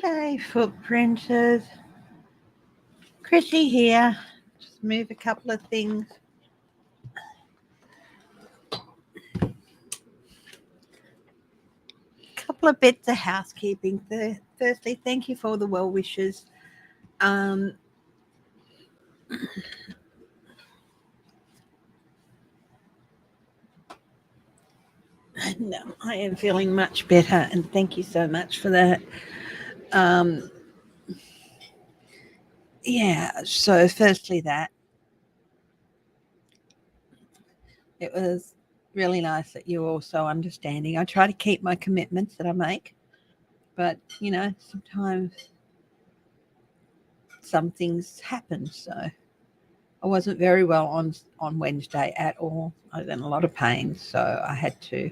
G'day, footprinters. Chrissy here. Just move a couple of things. Couple of bits of housekeeping. Firstly, thank you for all the well wishes. No, I am feeling much better, and thank you so much for that. So firstly that. It was really nice that you're also understanding. I try to keep my commitments that I make, but, sometimes some things happen. So I wasn't very well on Wednesday at all. I was in a lot of pain, so I had to,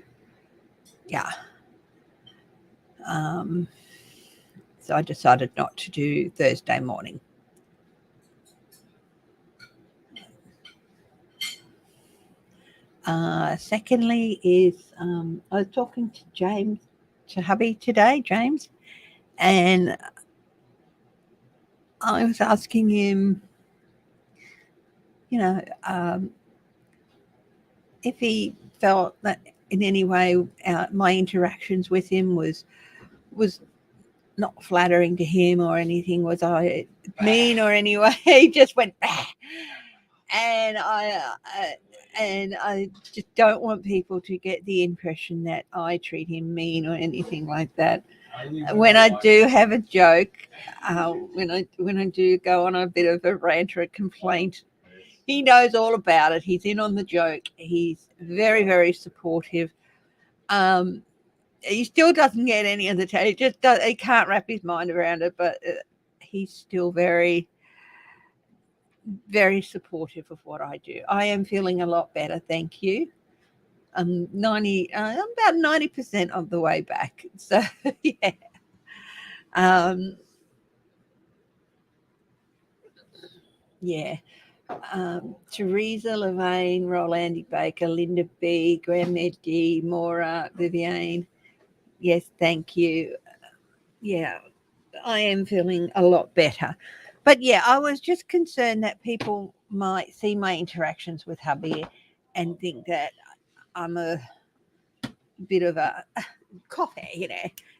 so I decided not to do Thursday morning. Secondly is I was talking to hubby today, James, and I was asking him, if he felt that in any way my interactions with him was not flattering to him or anything. Was I mean or anyway? He just went, bah! And I just don't want people to get the impression that I treat him mean or anything like that. When I do have a joke, when I do go on a bit of a rant or a complaint, he knows all about it. He's in on the joke. He's very, very supportive. He still doesn't get any of the he just does. He can't wrap his mind around it, but he's still very, very supportive of what I do. I am feeling a lot better, thank you. I'm about 90% of the way back. So yeah. Teresa, Levine, Rolandi Baker, Linda B, Graham Edgy, Maura, Viviane. Yes, thank you. Yeah, I am feeling a lot better. But yeah, I was just concerned that people might see my interactions with hubby and think that I'm a bit of a coffee,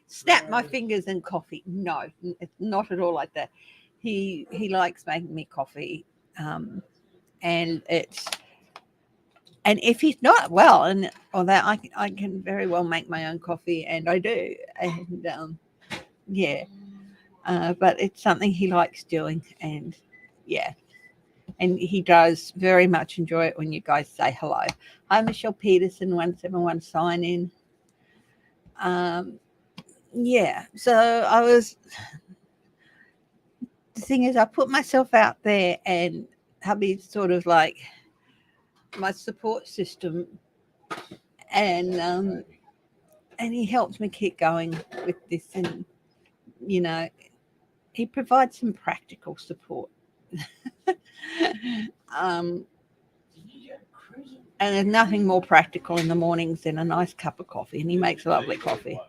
snap my fingers and coffee. No, it's not at all like that. He likes making me coffee, and if he's not well, and or that I can very well make my own coffee, and I do, and but it's something he likes doing, and and he does very much enjoy it when you guys say hello. Hi, Michelle Peterson, 171 sign in. So the thing is, I put myself out there, and hubby's sort of like my support system, and he helps me keep going with this, and he provides some practical support. And there's nothing more practical in the mornings than a nice cup of coffee, and he makes lovely coffee.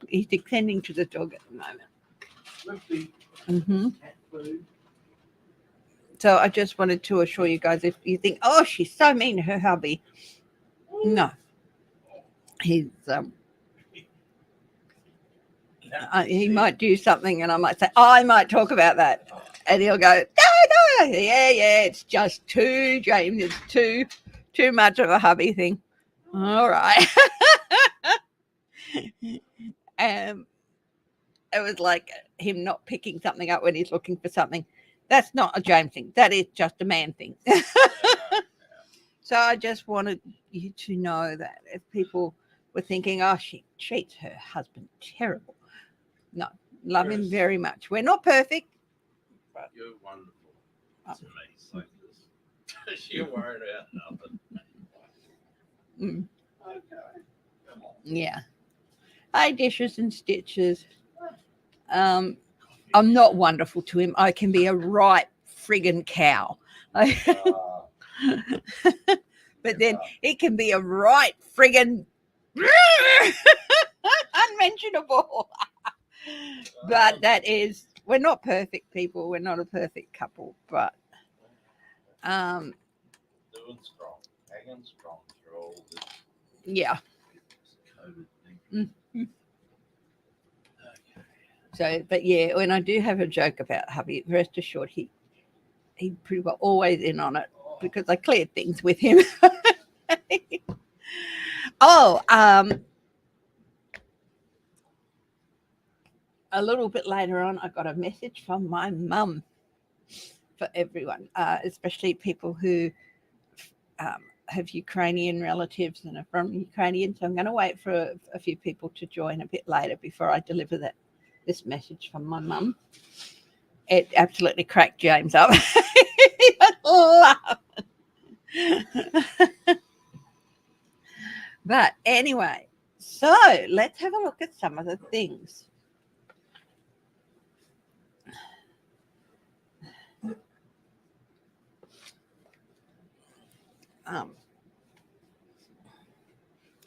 He's attending to the dog at the moment. So I just wanted to assure you guys, if you think, oh, she's so mean to her hubby, no. He's he might do something, and I might say, I might talk about that, and he'll go, no, it's just too, James, it's too much of a hubby thing. All right. It was like him not picking something up when he's looking for something. That's not a James thing. That is just a man thing. So I just wanted you to know that if people were thinking, oh, she treats her husband terrible. No, love him very much. We're not perfect. But you're wonderful to me. So you're worried about nothing. Okay. Come on. Yeah. Hi, Dishes and Stitches. I'm not wonderful to him. I can be a right friggin' cow. But then it can be a right friggin' unmentionable. But that is, we're not perfect people. We're not a perfect couple, but doing strong, hanging strong through all this yeah. COVID thing. Mm-hmm. Okay. So, but yeah, when I do have a joke about hubby, rest assured he's pretty well always in on it because I cleared things with him. Oh, a little bit later on, I got a message from my mum for everyone, especially people who have Ukrainian relatives and are from Ukrainian. So I'm going to wait for a few people to join a bit later before I deliver this message from my mum. It absolutely cracked James up. But anyway, so let's have a look at some of the things.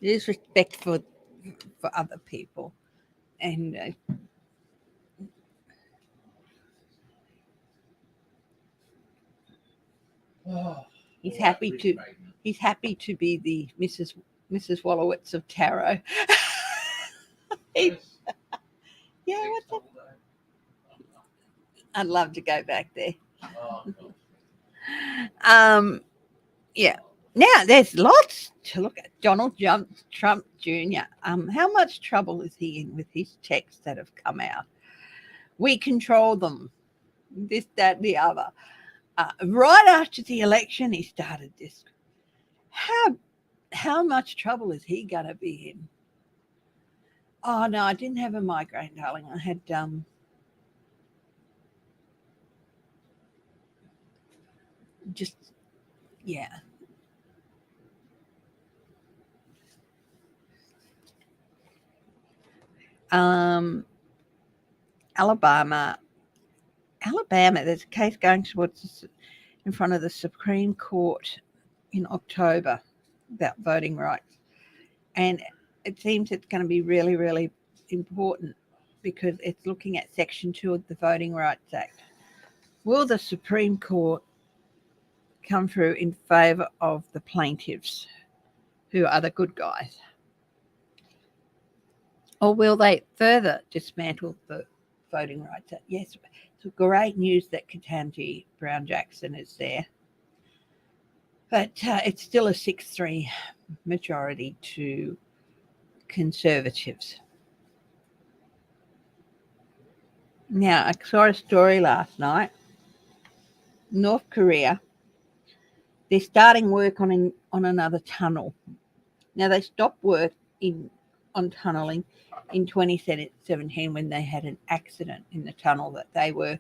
There's respect for other people, and he's happy to be the Mrs. Wallowitz of tarot. Yeah, what's that? I'd love to go back there. Yeah. Now there's lots to look at. Donald Trump Jr. How much trouble is he in with his texts that have come out? We control them. This, that, the other. Right after the election, he started this. How much trouble is he gonna be in? Oh no, I didn't have a migraine, darling. I had just yeah. Alabama. There's a case going towards in front of the Supreme Court in October about voting rights, and it seems it's going to be really, really important because it's looking at Section 2 of the Voting Rights Act. Will the Supreme Court come through in favour of the plaintiffs, who are the good guys? Or will they further dismantle the Voting Rights Act? Yes, it's great news that Ketanji Brown Jackson is there. But it's still a 6-3 majority to Conservatives. Now, I saw a story last night. North Korea, they're starting work on another tunnel. Now, they stopped work on tunneling in 2017 when they had an accident in the tunnel that they were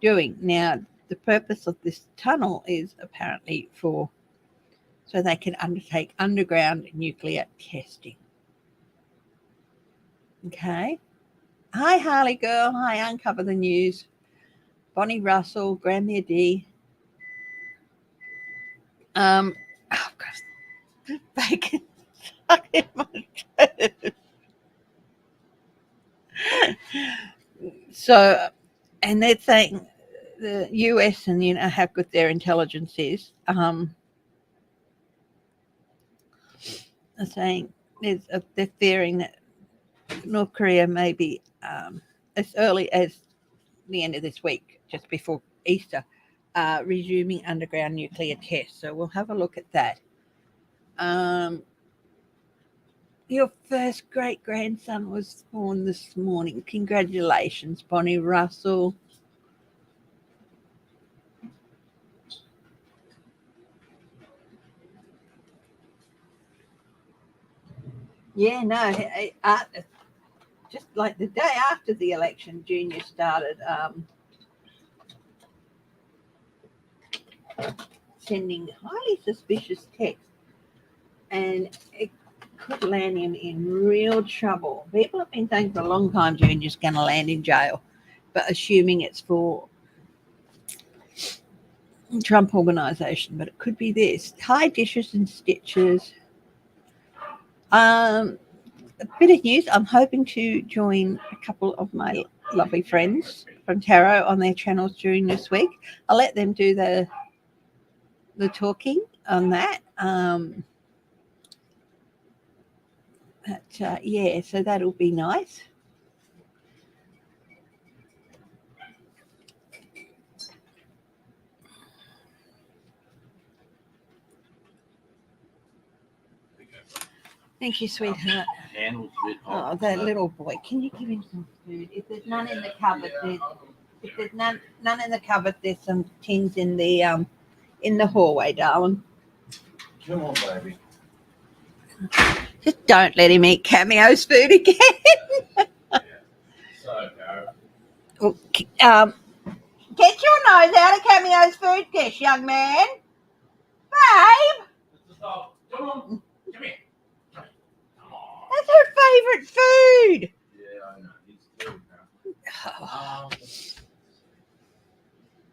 doing. Now, the purpose of this tunnel is apparently so they can undertake underground nuclear testing. Okay. Hi, Harley girl. Hi, Uncover the News. Bonnie Russell, Grandma D. Oh, gosh. Bacon stuck in my throat. So, and they're saying the US and how good their intelligence is. Are saying they're fearing that North Korea may be as early as the end of this week, just before Easter, resuming underground nuclear tests. So we'll have a look at that. Your first great-grandson was born this morning. Congratulations, Bonnie Russell. Yeah, no, just like the day after the election, Junior started sending highly suspicious texts, and it could land him in real trouble. People have been saying for a long time Junior's going to land in jail, but assuming it's for Trump Organization, but it could be this. Hi, Dishes and Stitches. a bit of news. I'm hoping to join a couple of my lovely friends from Tarot on their channels during this week. I'll let them do the talking on that. Yeah, so that'll be nice. Thank you, sweetheart. Oh, that little boy. Can you give him some food? If there's none in the cupboard, if there's none in the cupboard, there's some tins in the hallway, darling. Come on, baby. Just don't let him eat Cameo's food again. So, Get your nose out of Cameo's food dish, young man. Babe, Come on. Come here. Come on. that's her favourite food. Yeah, I know. He's good now.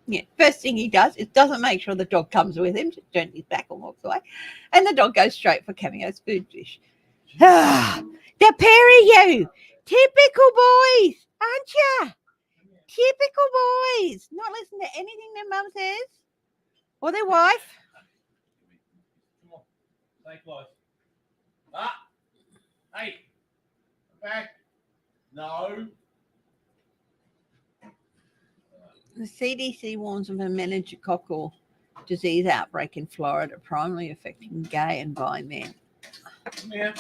Yeah, first thing he does is doesn't make sure the dog comes with him, just turns his back and walks away. And the dog goes straight for Cameo's food dish. The pair of you, typical boys, aren't you? Typical boys. Not listen to anything their mum says or their wife. Come on. Stay close. Ah. Hey. Back. No. The CDC warns of a meningococcal disease outbreak in Florida, primarily affecting gay and bi men. Yeah.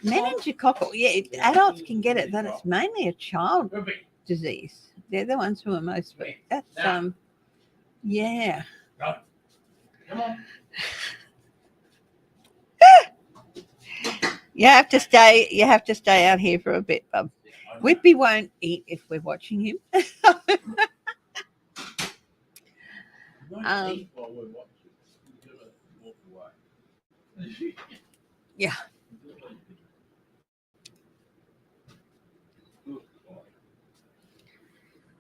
Meningococcal, yeah, adults can get it, but it's mainly a child Ruby. disease. They're the ones who are most. That's yeah. No. Come on. You have to stay. You have to stay out here for a bit, bub. Whippy won't eat if we're watching him. Eat while we're watching. You're gonna walk away. Yeah.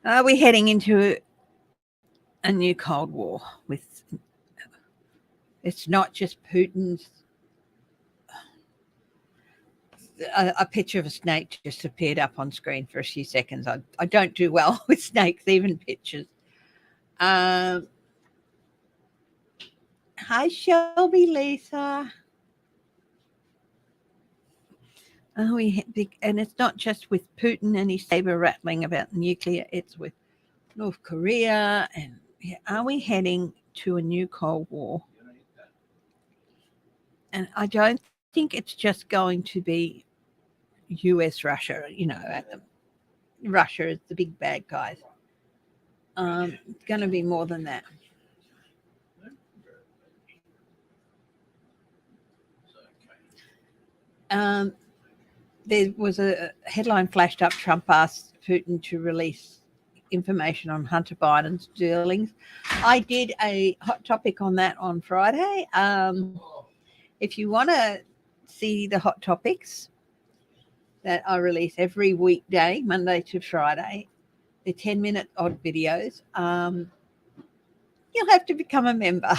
Are we heading into a new Cold War? It's not just Putin's. A picture of a snake just appeared up on screen for a few seconds. I don't do well with snakes, even pictures. Hi, Shelby, Lisa. And it's not just with Putin and his saber rattling about nuclear. It's with North Korea. And are we heading to a new Cold War? And I don't think it's just going to be US, Russia. Russia is the big bad guys. It's going to be more than that. There was a headline flashed up. Trump asked Putin to release information on Hunter Biden's dealings. I did a hot topic on that on Friday. If you want to see the hot topics that I release every weekday, Monday to Friday, the 10-minute odd videos, you'll have to become a member.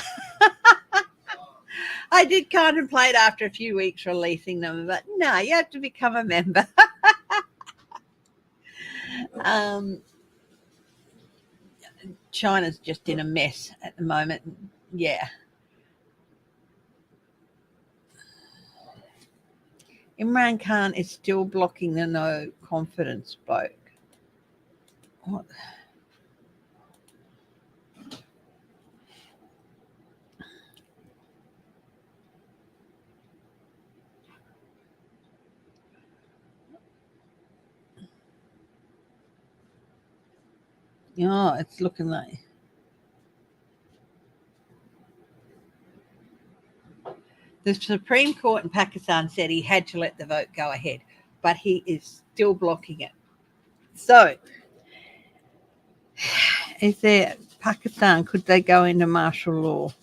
I did contemplate after a few weeks releasing them, but no, you have to become a member. China's just in a mess at the moment. Yeah. Imran Khan is still blocking the no confidence bloke. What? Oh, it's looking like the Supreme Court in Pakistan said he had to let the vote go ahead, but he is still blocking it. So, is there Pakistan? Could they go into martial law?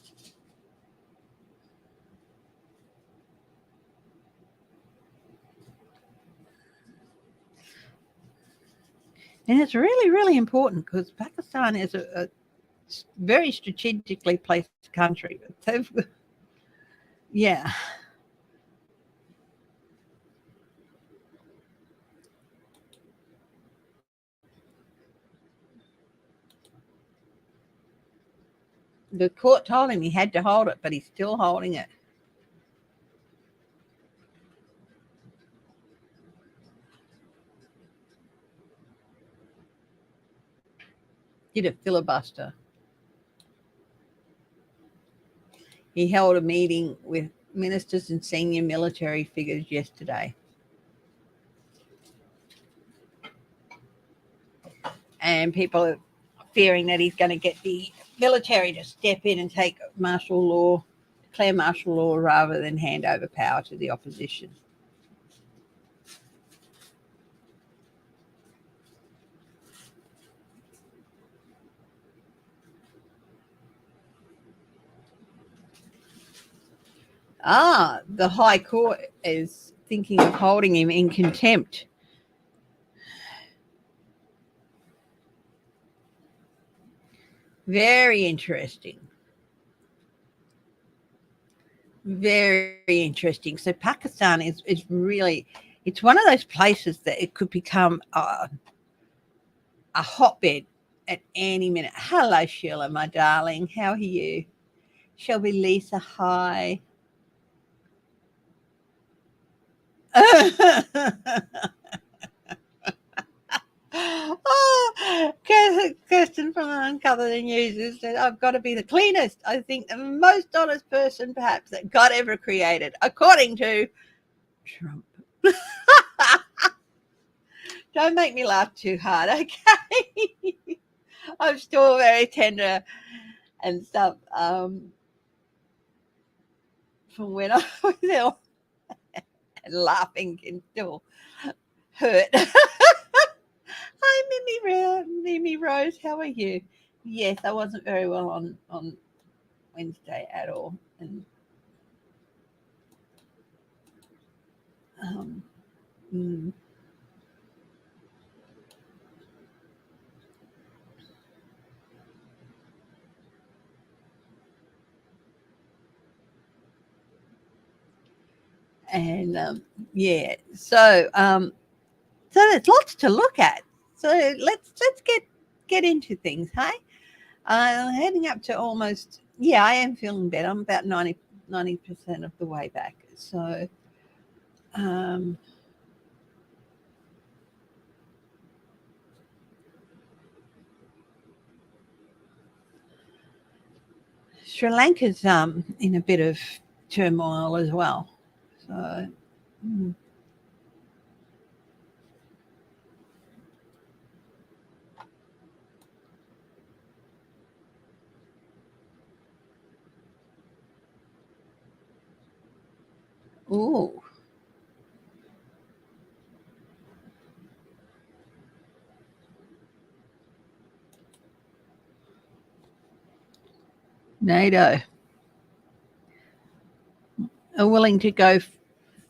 And it's really, really important because Pakistan is a very strategically placed country. Yeah. The court told him he had to hold it, but he's still holding it. Did a filibuster. He held a meeting with ministers and senior military figures yesterday. And people are fearing that he's going to get the military to step in and take martial law, declare martial law, rather than hand over power to the opposition. The High Court is thinking of holding him in contempt. Very interesting. Very interesting. So Pakistan is really, it's one of those places that it could become a hotbed at any minute. Hello, Sheila, my darling. How are you? Shelby Lisa, hi. Kirsten from Uncover the News said, I've got to be the cleanest. I think the most honest person perhaps that God ever created, according to Trump. Don't make me laugh too hard, okay? I'm still very tender and stuff from when I was ill. And laughing can still hurt. Hi, Mimi Rose. How are you? Yes, I wasn't very well on Wednesday at all. And yeah, so there's lots to look at. So let's get into things, hey? Heading up to almost, I am feeling better. I'm about 90% of the way back. So Sri Lanka's in a bit of turmoil as well. So ooh. NATO are willing to go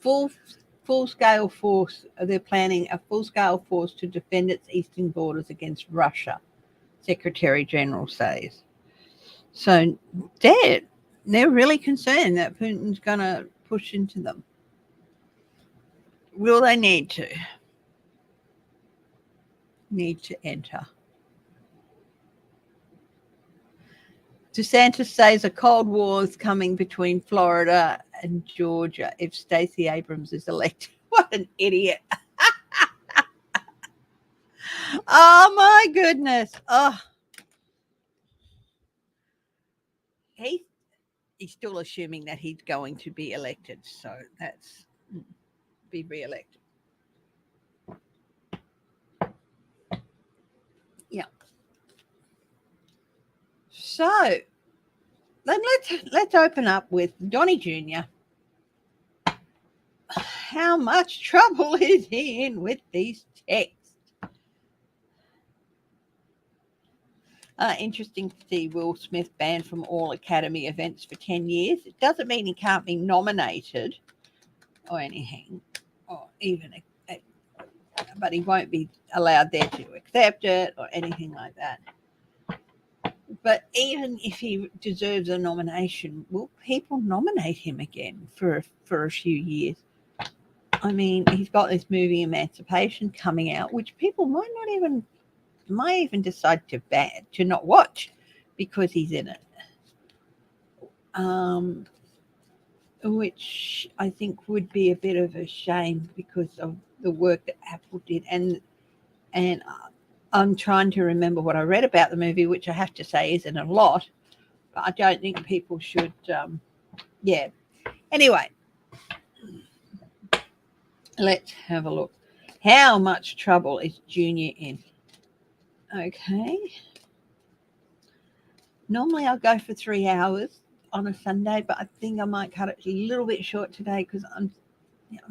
full-scale force. They're planning a full-scale force to defend its eastern borders against Russia, Secretary General says. So they're really concerned that Putin's going to push into them. Will they need to enter? DeSantis says a Cold War is coming between Florida and Georgia if Stacey Abrams is elected. What an idiot. Oh, my goodness. Oh. He's still assuming that he's going to be elected. So that's be re-elected. Yeah. So then let's open up with Donnie Jr. How much trouble is he in with these texts? Interesting to see Will Smith banned from all Academy events for 10 years. It doesn't mean he can't be nominated or anything, or even, but he won't be allowed there to accept it or anything like that. But even if he deserves a nomination, will people nominate him again for a few years? I mean, he's got this movie Emancipation coming out, which people might even decide to not watch because he's in it. which I think would be a bit of a shame because of the work that Apple did. And I'm trying to remember what I read about the movie, which I have to say isn't a lot, but I don't think people should. Yeah. Anyway, let's have a look. How much trouble is Junior in? Okay. Normally I'll go for 3 hours on a Sunday, but I think I might cut it a little bit short today because I'm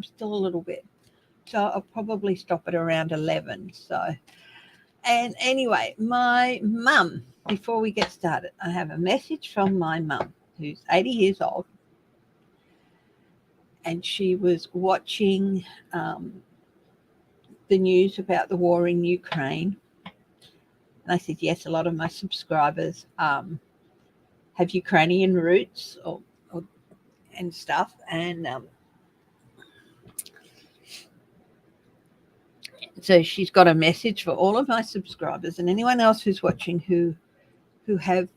still a little bit. So I'll probably stop at around 11. So, and anyway, my mum, before we get started, I have a message from my mum who's 80 years old. And she was watching the news about the war in Ukraine. And I said, yes, a lot of my subscribers have Ukrainian roots and stuff. And so she's got a message for all of my subscribers and anyone else who's watching who have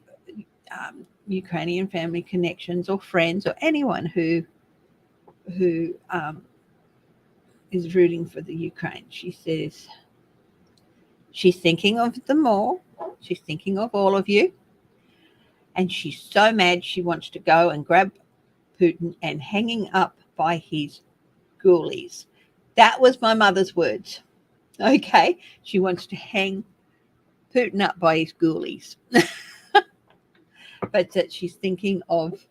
Ukrainian family connections or friends or anyone who is rooting for the Ukraine. She says she's thinking of them all. She's thinking of all of you. And she's so mad she wants to go and grab Putin and hanging up by his ghoulies. That was my mother's words. Okay, she wants to hang Putin up by his ghoulies. But that she's thinking of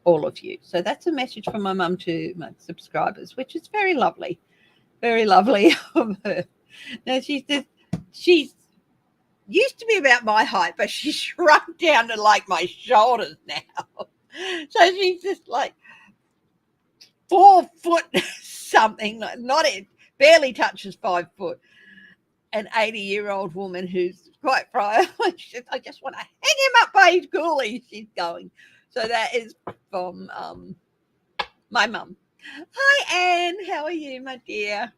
all of you. So that's a message from my mum to my subscribers, which is very lovely of her. Now she's used to be about my height, but she's shrunk down to like my shoulders now. So she's just like 4 foot something, not it, barely touches 5 foot. An 80-year-old woman who's quite frightened. I just want to hang him up by his ghoulies. She's going. So that is from my mum. Hi, Anne. How are you, my dear?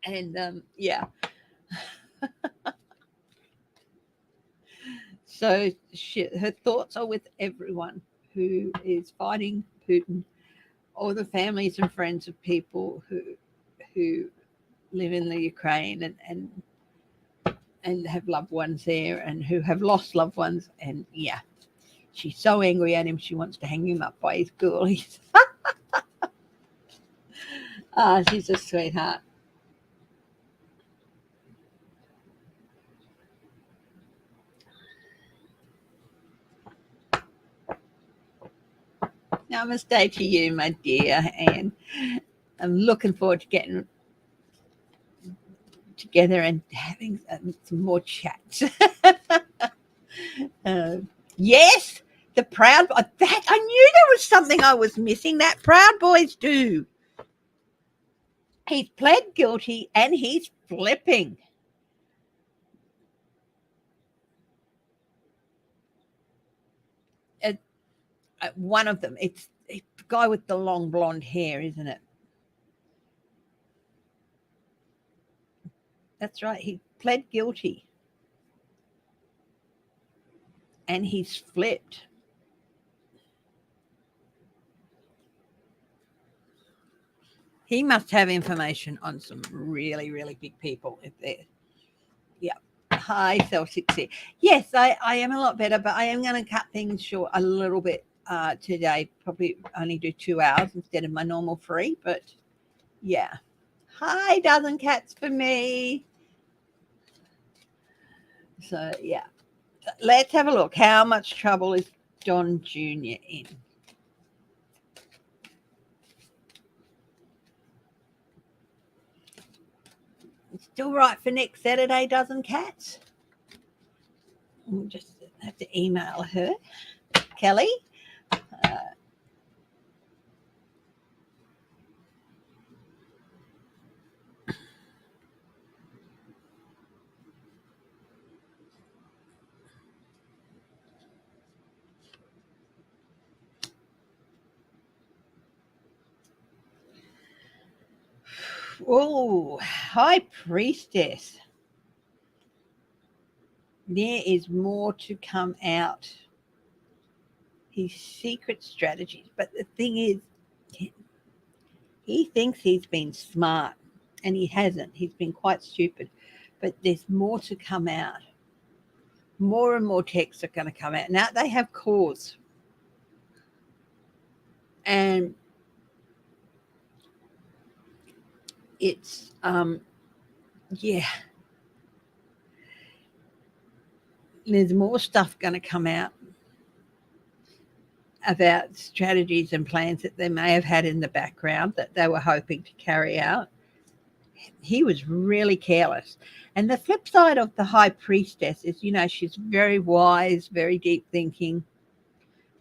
And yeah. So her thoughts are with everyone who is fighting Putin, all the families and friends of people who live in the Ukraine and have loved ones there and who have lost loved ones. And yeah, she's so angry at him, she wants to hang him up by his ghoulies. She's a sweetheart. Namaste to you, my dear, and I'm looking forward to getting together and having some more chats. Yes, the Proud Boys. That I knew there was something I was missing. That Proud Boys do. He's pled guilty and he's flipping. One of them. It's the guy with the long blonde hair, isn't it? That's right. He pled guilty. And he's flipped. He must have information on some really, really big people if they're. Yeah. Hi, Celtic. Yes, I am a lot better, but I am going to cut things short a little bit today. Probably only do 2 hours instead of my normal 3, but yeah. Hi, dozen cats for me. So, yeah. Let's have a look. How much trouble is Don Jr. in? Still right for next Saturday, dozen cats? We'll just have to email her. Kelly? Oh, High Priestess. There is more to come out his secret strategies. But the thing is, he thinks he's been smart, and he hasn't. He's been quite stupid. But there's more to come out. More and more texts are going to come out. Now they have cause. And it's, yeah, there's more stuff going to come out about strategies and plans that they may have had in the background that they were hoping to carry out. He was really careless. And the flip side of the high priestess is, she's very wise, very deep thinking.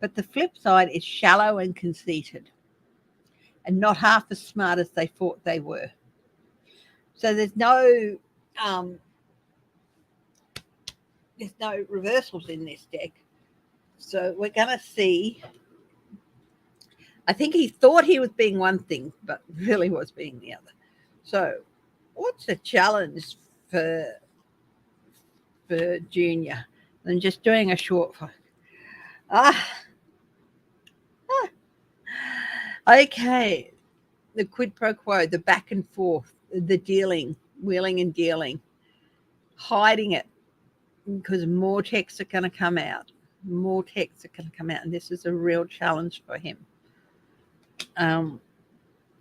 But the flip side is shallow and conceited and not half as smart as they thought they were. So there's no reversals in this deck. So we're going to see. I think he thought he was being one thing, but really was being the other. So what's the challenge for Junior? I'm just doing a short. Okay. The quid pro quo, the back and forth, the dealing, wheeling and dealing, hiding it because more texts are going to come out. More texts are going to come out, and this is a real challenge for him.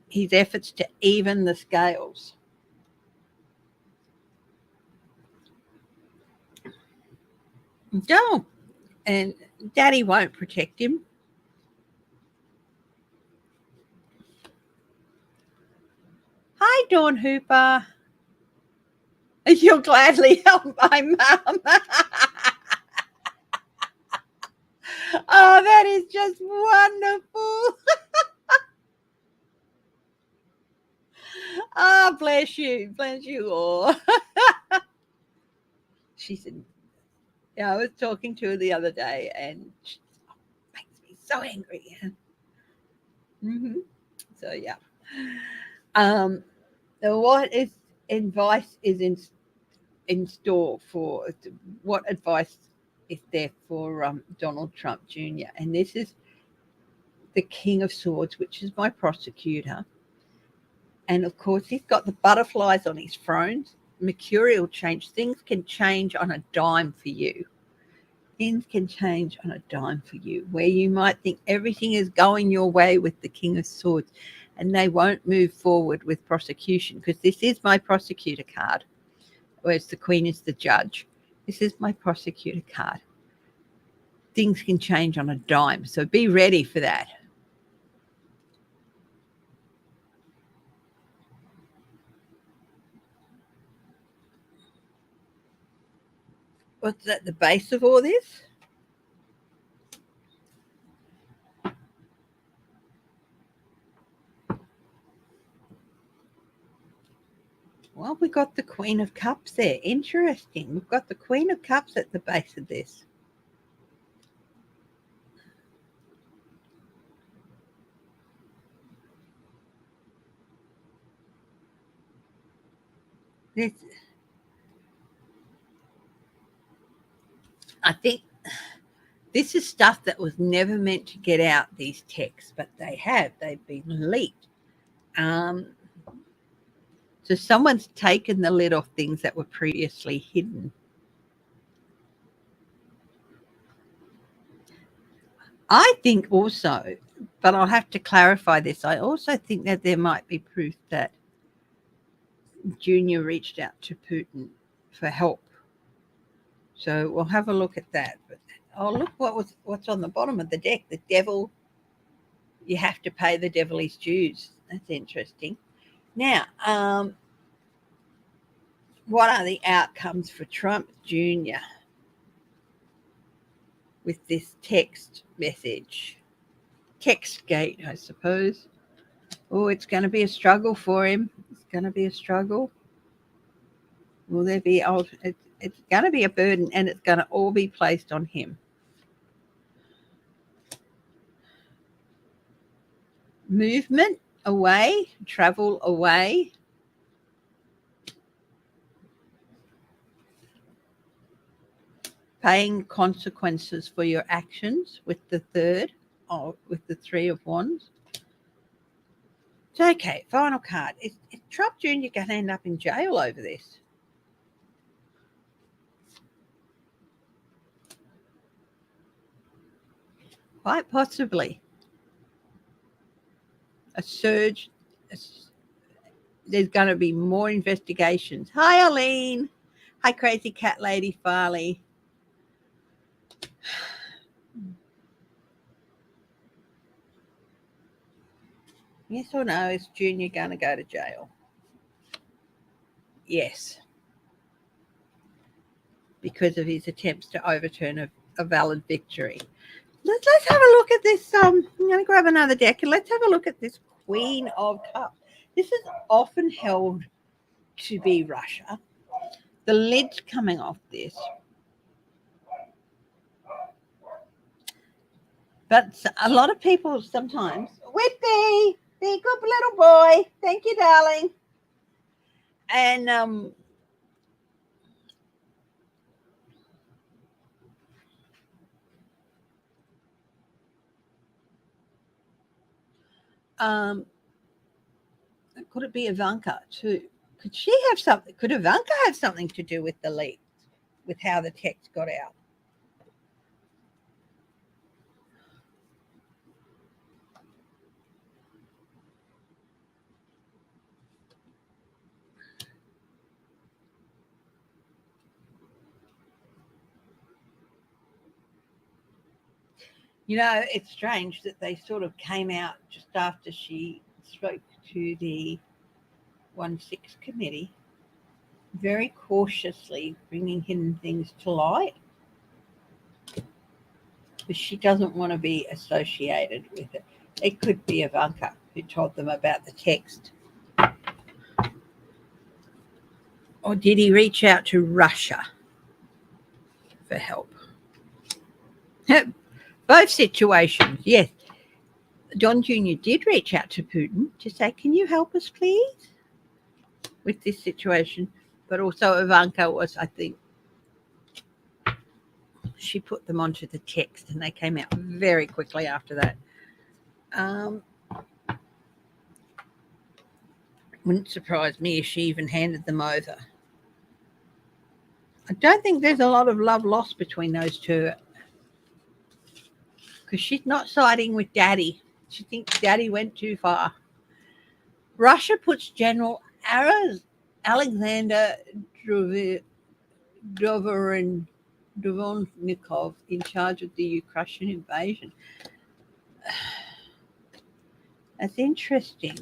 His efforts to even the scales. No, and Daddy won't protect him. Hi, Dawn Hooper. You'll gladly help my mum. Oh, that is just wonderful. Oh, bless you all. She said, yeah, I was talking to her the other day, and she makes me so angry. Mm-hmm. So yeah. What is advice is in store for? What advice is there for Donald Trump Jr.? And this is the King of Swords, which is my prosecutor. And of course, he's got the butterflies on his throne. Mercurial change. Things can change on a dime for you. Things can change on a dime for you, where you might think everything is going your way with the King of Swords, and they won't move forward with prosecution, because this is my prosecutor card, whereas the Queen is the judge. This is my prosecutor card. Things can change on a dime, so be ready for that. What's at the base of all this? Well, we got the Queen of Cups there. Interesting. We've got the Queen of Cups at the base of this. I think this is stuff that was never meant to get out, these texts, but they have. They've been leaked. So someone's taken the lid off things that were previously hidden. I think also, but I'll have to clarify this, I also think that there might be proof that Junior reached out to Putin for help. So we'll have a look at that. But look what's on the bottom of the deck. The devil. You have to pay the devil his dues. That's interesting. Now, what are the outcomes for Trump Jr. with this text message? Textgate, I suppose. Oh, it's going to be a struggle for him. It's going to be a struggle. Will there be? It's going to be a burden, and it's going to all be placed on him. Movement away, travel away. paying consequences for your actions with the third, or with the Three of Wands. So, okay, final card. Is Trump Jr. going to end up in jail over this? Quite possibly. A surge. There's going to be more investigations. Hi, Aline. Hi, Crazy Cat Lady Farley. Yes or no, is Junior going to go to jail? Yes. Because of his attempts to overturn a valid victory. Let's have a look at this. I'm going to grab another deck and let's have a look at this Queen of Cups. This is often held to be Russia. The lid's coming off this. But a lot of people sometimes, Whitby, be a good little boy. Thank you, darling. And could it be Ivanka too? Could she have something? Could Ivanka have something to do with the leak, with how the text got out? You know, it's strange that they sort of came out just after she spoke to the 1-6 committee, very cautiously bringing hidden things to light. But she doesn't want to be associated with it. It could be Ivanka who told them about the text. Or did he reach out to Russia for help? Both situations, yes. Don Jr. did reach out to Putin to say, can you help us, please, with this situation? But also Ivanka was, I think, she put them onto the text and they came out very quickly after that. Wouldn't surprise me if she even handed them over. I don't think there's a lot of love lost between those two, because she's not siding with Daddy. She thinks Daddy went too far. Russia puts General Alexander Dvornikov in charge of the Ukrainian invasion. That's interesting.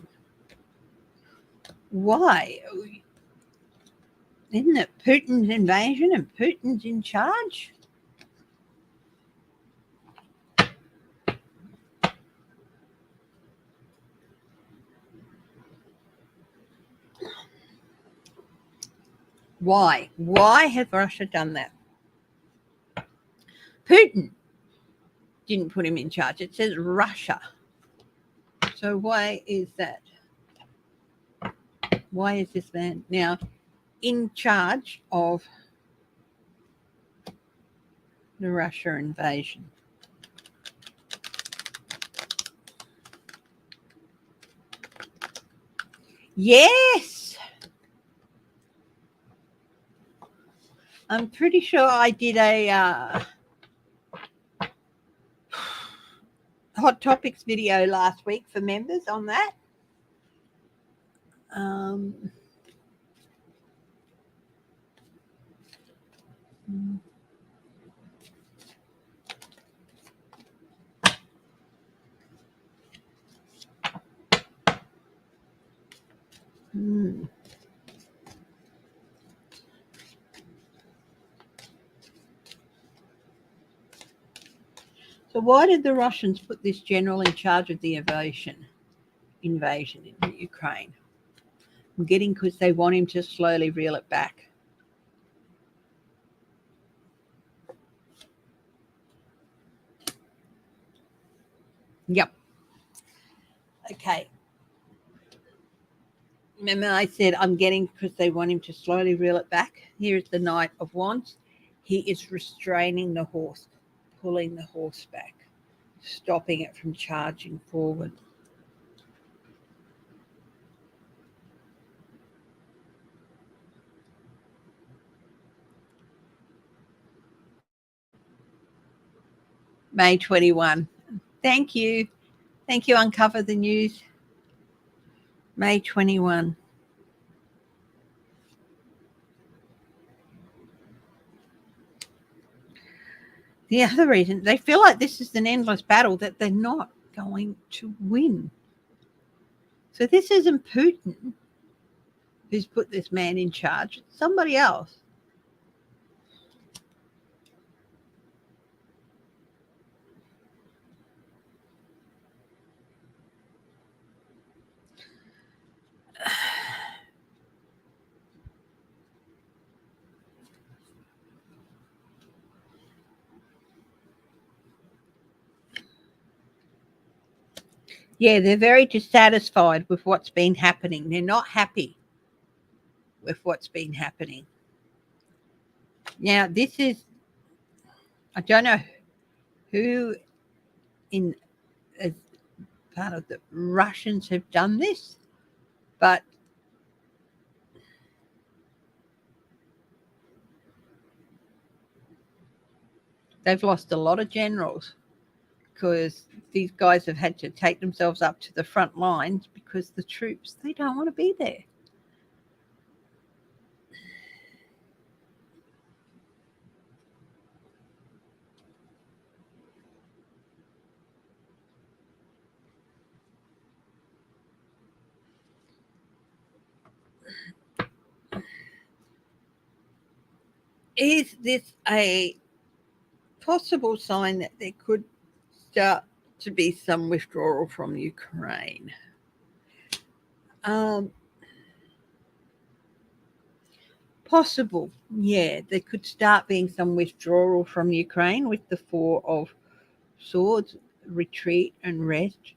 Why? Isn't it Putin's invasion and Putin's in charge? Why? Why has Russia done that? Putin didn't put him in charge. It says Russia. So why is that? Why is this man now in charge of the Russia invasion? Yes. I'm pretty sure I did a Hot Topics video last week for members on that. So why did the Russians put this general in charge of the invasion in Ukraine? I'm getting because they want him to slowly reel it back. Yep. Okay. Remember I said I'm getting because they want him to slowly reel it back. Here is the Knight of Wands. He is restraining the horse, pulling the horse back, stopping it from charging forward. May 21. Thank you. Thank you, Uncover the News. May 21. The other reason, they feel like this is an endless battle that they're not going to win. So this isn't Putin who's put this man in charge. It's somebody else. Yeah, they're very dissatisfied with what's been happening. They're not happy with what's been happening. Now, this is, I don't know who in as part of the Russians have done this, but they've lost a lot of generals because these guys have had to take themselves up to the front lines because the troops, they don't want to be there. Is this a possible sign that there could start to be some withdrawal from Ukraine? Possible, yeah. There could start being some withdrawal from Ukraine with the Four of Swords, retreat and rest.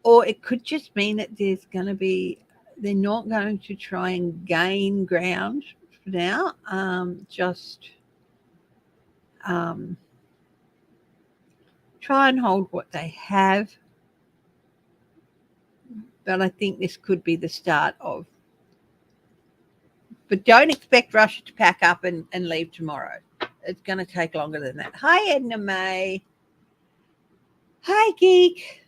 Or it could just mean that there's going to be, they're not going to try and gain ground for now, just try and hold what they have. But I think this could be the start of. But don't expect Russia to pack up and leave tomorrow. It's going to take longer than that. Hi, Edna May. Hi, Geek.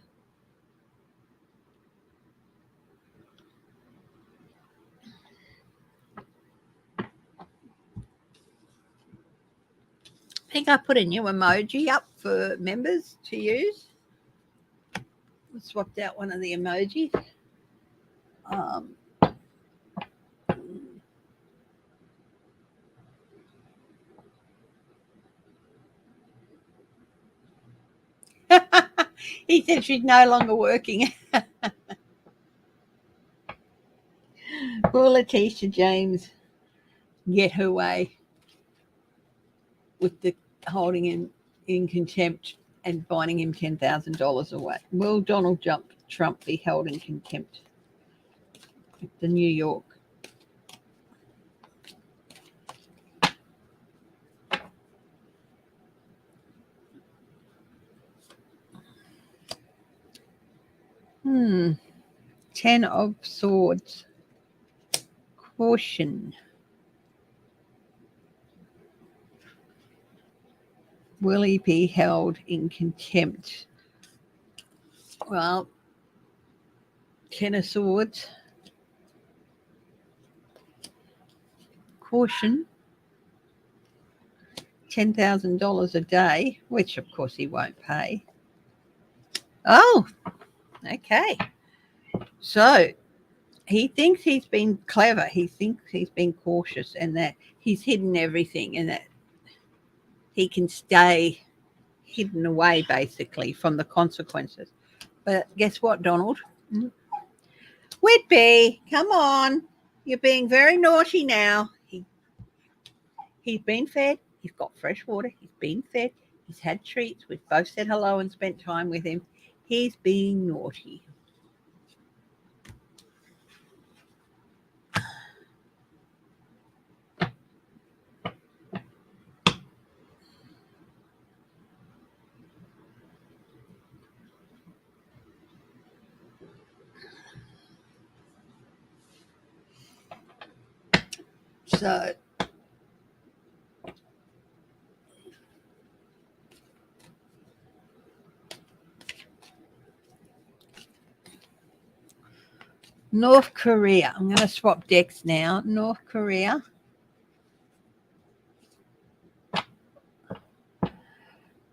I think I put a new emoji up for members to use. I swapped out one of the emojis. He said she's no longer working. Will Letitia James get her way with the holding him in contempt and fining him $10,000 away? Will Donald Trump be held in contempt at the New York? Ten of Swords. Caution. Will he be held in contempt? Well, Ten of Swords. Caution. $10,000 a day, which of course he won't pay. Oh, okay. So he thinks he's been clever. He thinks he's been cautious and that he's hidden everything and that he can stay hidden away basically from the consequences. But guess what, Donald? Whitby, come on. You're being very naughty now. He's been fed. He's got fresh water. He's been fed. He's had treats. We've both said hello and spent time with him. He's being naughty. So North Korea. I'm going to swap decks now. North Korea.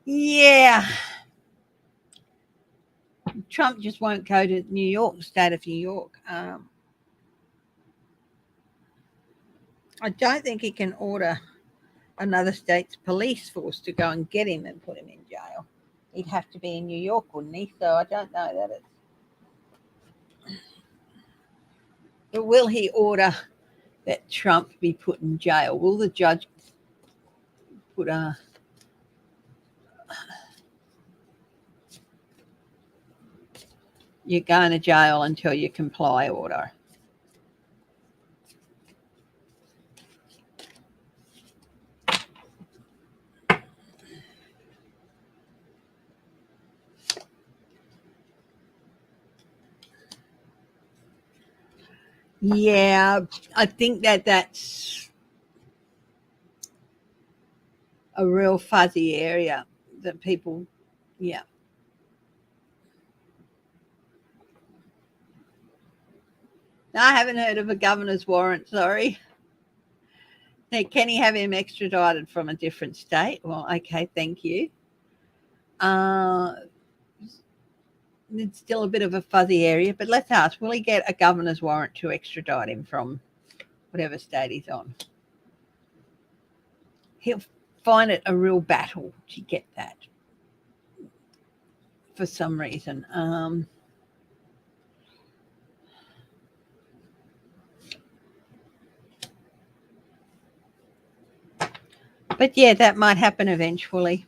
Yeah. Trump just won't go to New York, state of New York. I don't think he can order another state's police force to go and get him and put him in jail. He'd have to be in New York, wouldn't he? So I don't know that it's... But will he order that Trump be put in jail? Will the judge put you're going to jail until you comply order? Yeah, I think that's a real fuzzy area that people, yeah. I haven't heard of a governor's warrant, sorry. Now, can he have him extradited from a different state? Well, okay, thank you. It's still a bit of a fuzzy area, but let's ask, will he get a governor's warrant to extradite him from whatever state he's on? He'll find it a real battle to get that for some reason. But yeah, that might happen eventually.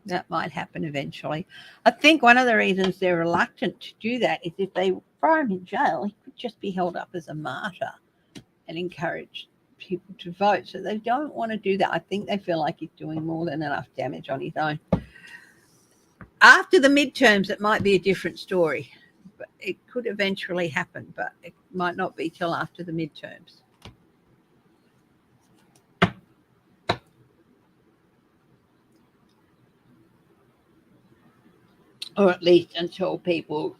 That might happen eventually. I think one of the reasons they're reluctant to do that is if they throw him in jail, he could just be held up as a martyr and encourage people to vote. So they don't want to do that. I think they feel like he's doing more than enough damage on his own. After the midterms, it might be a different story. But it could eventually happen, but it might not be till after the midterms. Or at least until people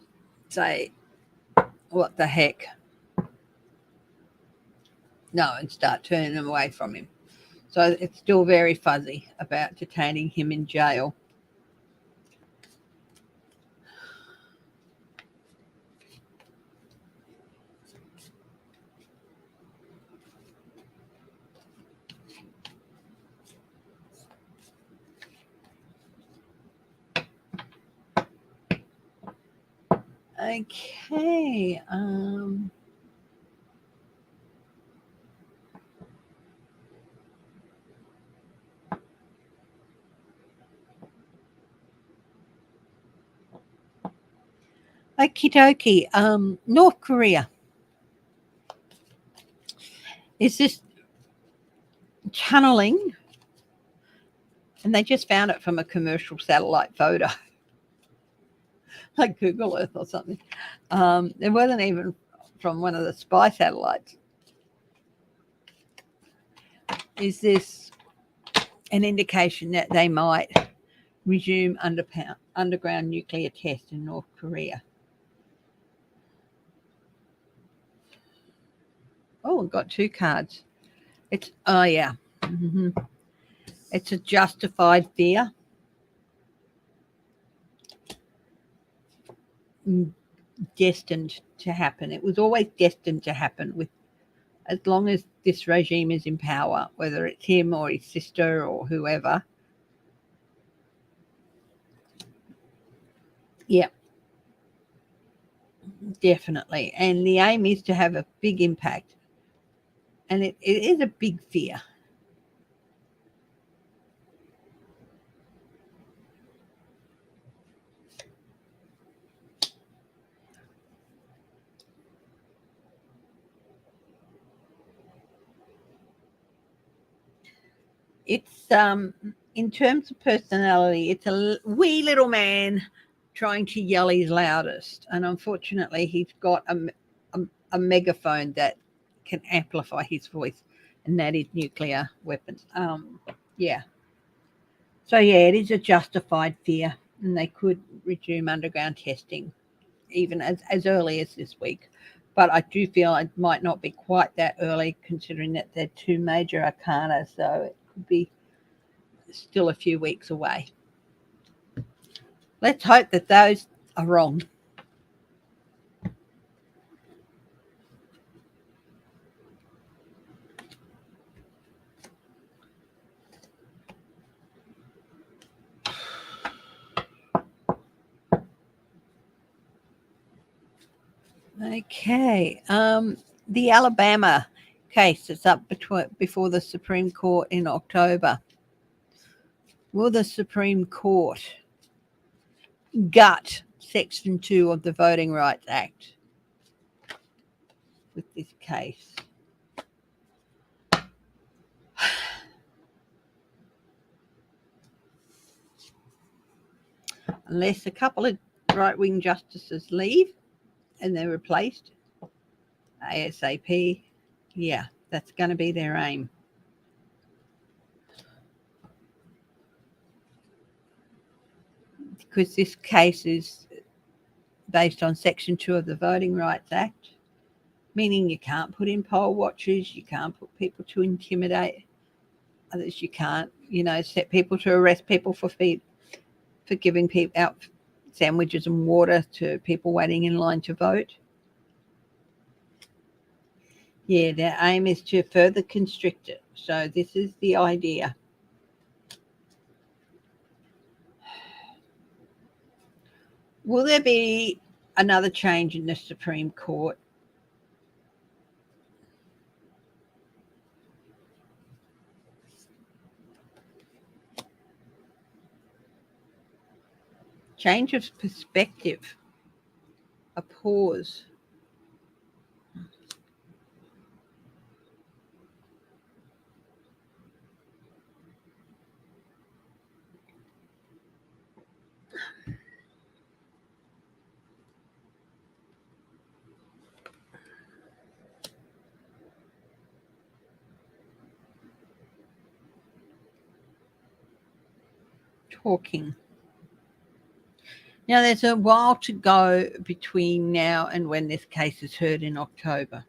say, what the heck? No, and start turning them away from him. So it's still very fuzzy about detaining him in jail. Okay. Okie dokie. North Korea. Is this tunneling? And they just found it from a commercial satellite photo, like Google Earth or something. It wasn't even from one of the spy satellites. Is this an indication that they might resume underground nuclear test in North Korea? Oh, we've got two cards. It's, oh yeah. Mm-hmm. It's a justified fear. Destined to happen. It was always destined to happen with, as long as this regime is in power, whether it's him or his sister or whoever. Yeah, definitely. And the aim is to have a big impact. And it is a big fear. It's in terms of personality, it's a wee little man trying to yell his loudest, and unfortunately, he's got a megaphone that can amplify his voice, and that is nuclear weapons. Yeah. So, yeah, it is a justified fear, and they could resume underground testing even as early as this week. But I do feel it might not be quite that early, considering that they're two major arcana, so it could be still a few weeks away. Let's hope that those are wrong. Okay. The Alabama case is up before the Supreme Court in October. Will the Supreme Court gut Section 2 of the Voting Rights Act with this case? Unless a couple of right-wing justices leave and they're replaced ASAP, yeah, that's going to be their aim. Because this case is based on Section 2 of the Voting Rights Act, meaning you can't put in poll watchers, you can't put people to intimidate others, you can't, set people to arrest people for giving people out sandwiches and water to people waiting in line to vote. Yeah, their aim is to further constrict it. So this is the idea. Will there be another change in the Supreme Court? Change of perspective. A pause. Talking. Now, there's a while to go between now and when this case is heard in October.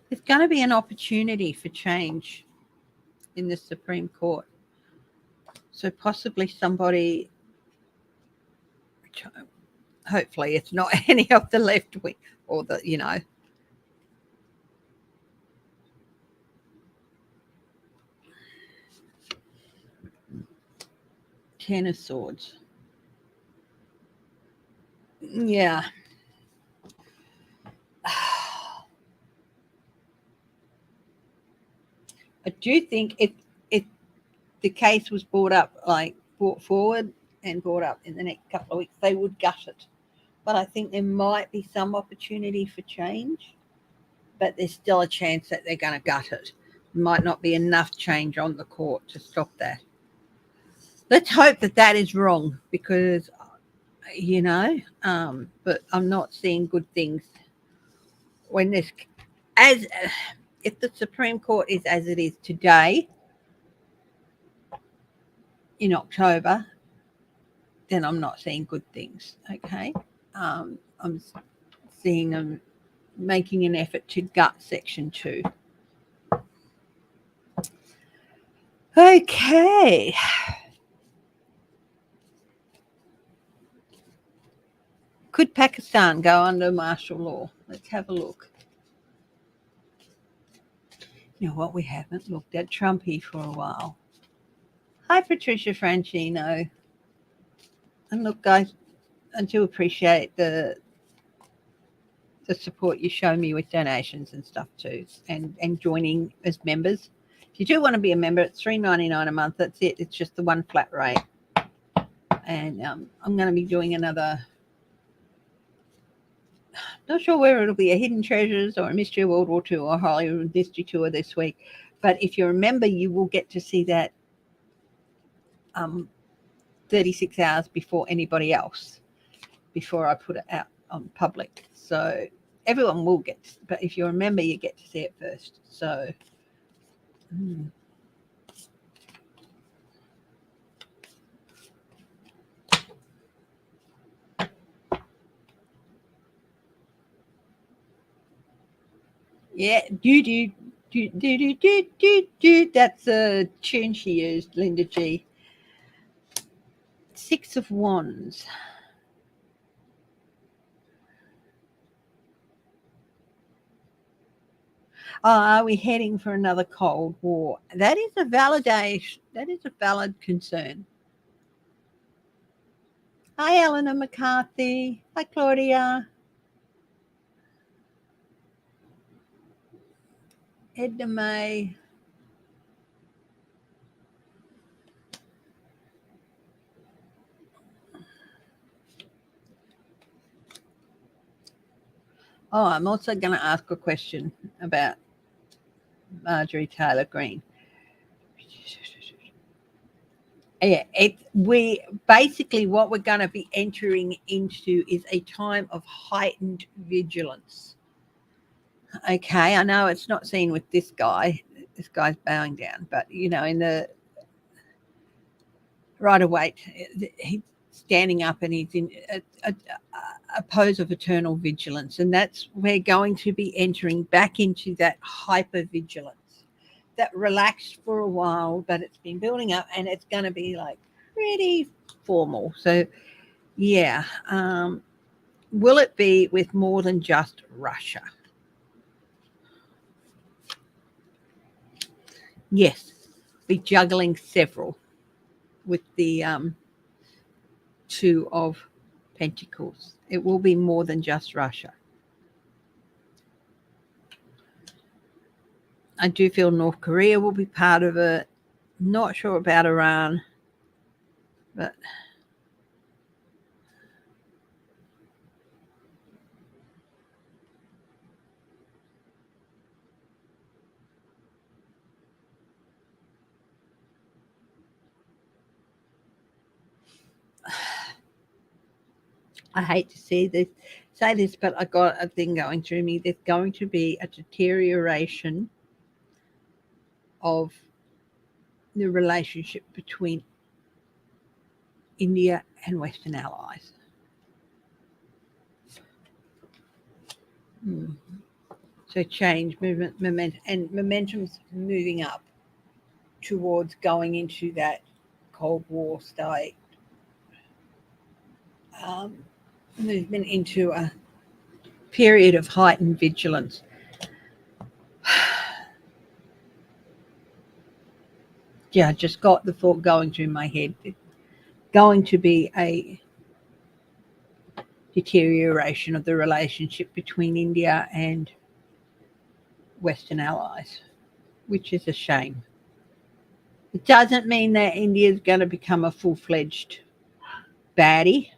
There's going to be an opportunity for change in the Supreme Court. So possibly somebody, hopefully it's not any of the left wing or the, Ten of Swords. Yeah. I do think if the case was brought forward and brought up in the next couple of weeks, they would gut it. But I think there might be some opportunity for change, but there's still a chance that they're going to gut it. Might not be enough change on the court to stop that. Let's hope that is wrong, because, but I'm not seeing good things when if the Supreme Court is as it is today in October, then I'm not seeing good things. Okay. I'm seeing them making an effort to gut Section 2. Okay. Could Pakistan go under martial law? Let's have a look. You know what? We haven't looked at Trumpy for a while. Hi, Patricia Franchino. And look, guys, I do appreciate the support you show me with donations and stuff too, and joining as members. If you do want to be a member, it's $3.99 a month. That's it. It's just the one flat rate. And I'm going to be doing another, not sure whether it'll be a Hidden Treasures or a Mystery of World War II or Hollywood Mystery Tour this week. But if you're a member, you will get to see that 36 hours before anybody else, before I put it out on public. So everyone will get, but if you're a member, you get to see it first. So yeah, do. That's a tune she used, Linda G. Six of Wands. Oh, are we heading for another Cold War? That is a validation. That is a valid concern. Hi, Eleanor McCarthy. Hi, Claudia. Edna May. Oh, I'm also going to ask a question about Marjorie Taylor Greene. Yeah, we basically what we're going to be entering into is a time of heightened vigilance. Okay, I know it's not seen with this guy. This guy's bowing down, but in the right away, he's standing up and he's in a pose of eternal vigilance, and that's we're going to be entering back into that hyper vigilance. That relaxed for a while, but it's been building up, and it's going to be like pretty formal. So, yeah, will it be with more than just Russia? Yes, be juggling several with the Two of Pentacles. It will be more than just Russia. I do feel North Korea will be part of it. Not sure about Iran, but I hate to say this, but I got a thing going through me. There's going to be a deterioration of the relationship between India and Western allies. So change, movement, momentum's moving up towards going into that Cold War state. Movement into a period of heightened vigilance. Yeah, I just got the thought going through my head. It's going to be a deterioration of the relationship between India and Western allies, which is a shame. It doesn't mean that India is going to become a full-fledged baddie,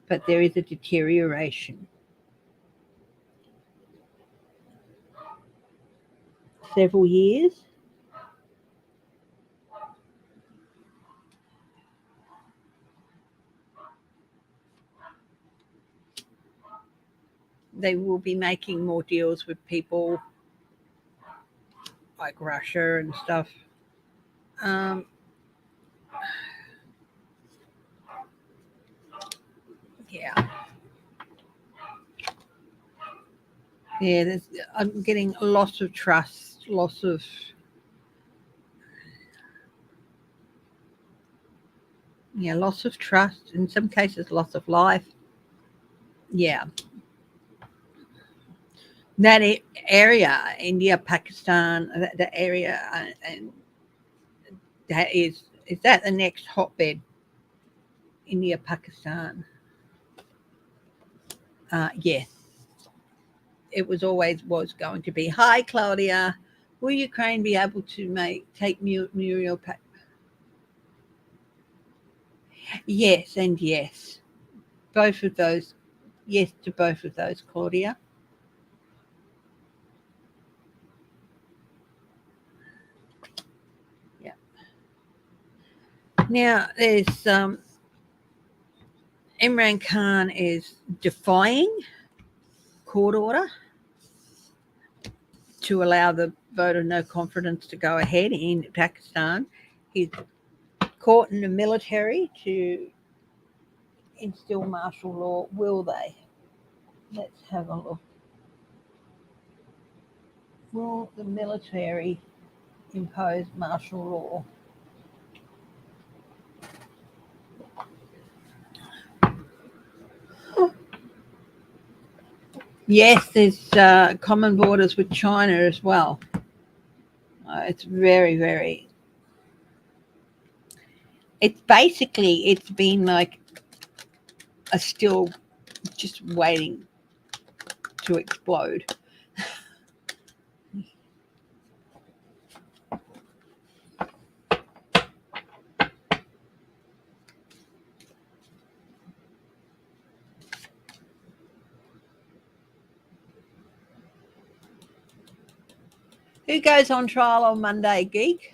but there is a deterioration. Several years. They will be making more deals with people like Russia and stuff. Yeah. Yeah, I'm getting a loss of trust, loss of trust, in some cases loss of life. Yeah. That area, India, Pakistan, that area, and that is that the next hotbed? India, Pakistan. Yes, it was going to be. Hi, Claudia. Will Ukraine be able to take Muriel? Yes, and yes. Both of those. Yes to both of those, Claudia. Yeah. Now there's Imran Khan is defying court order to allow the vote of no confidence to go ahead in Pakistan. He's caught in the military to instill martial law. Will they? Let's have a look. Will the military impose martial law? Yes, there's common borders with China as well. It's very, very. It's been like a still just waiting to explode. Who goes on trial on Monday, Geek?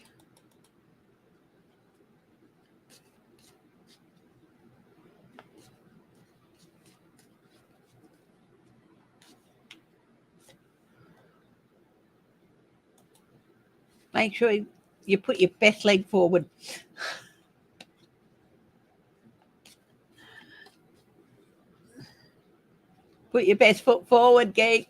Make sure you put your best leg forward. Put your best foot forward, Geek.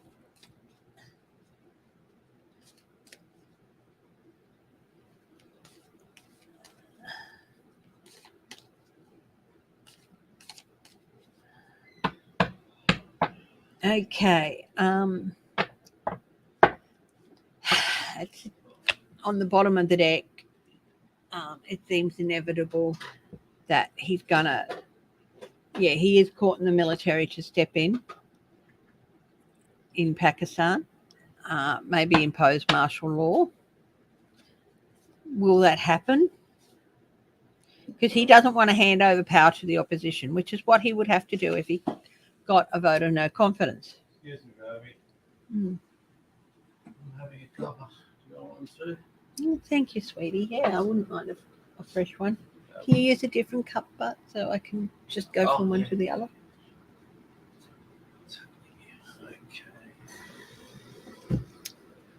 Okay. It's on the bottom of the deck. It seems inevitable that he's gonna. Yeah, he is caught in the military to step in Pakistan. Maybe impose martial law. Will that happen? Because he doesn't want to hand over power to the opposition, which is what he would have to do if he got a vote of no confidence. Excuse me, baby. Mm. I'm having a cuppa. Do you want one too? Oh, thank you, sweetie. Yeah, I wouldn't mind a fresh one. Can you use a different cup, but so I can just go from one to the other?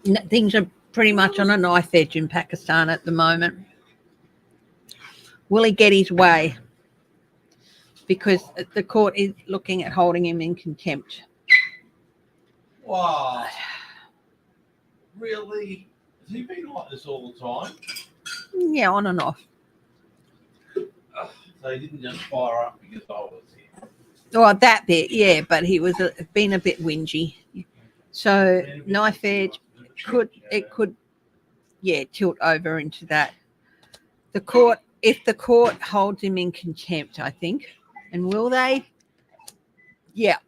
Okay. Things are pretty much on a knife edge in Pakistan at the moment. Will he get his way? Because the court is looking at holding him in contempt. Wow. Really? Has he been like this all the time? Yeah, on and off. So he didn't just fire up because I was here. Oh, that bit, yeah, but he was been a bit whingy. So knife edge could tilt over into that. If the court holds him in contempt, I think, and will they? Yeah.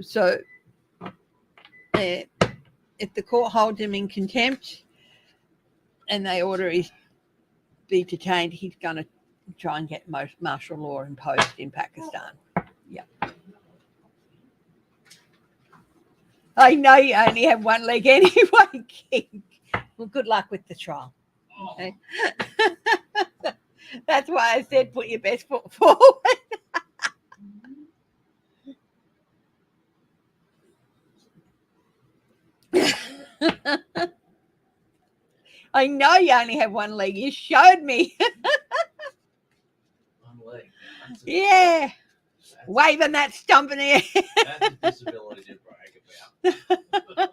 So if the court holds him in contempt and they order him be detained, he's going to try and get martial law imposed in Pakistan. Yeah. I know you only have one leg anyway, King. Well, good luck with the trial. Okay? That's why I said put your best foot forward. I know you only have one leg. You showed me. One leg. Yeah. Waving that stump in the air. That's a disability to brag about.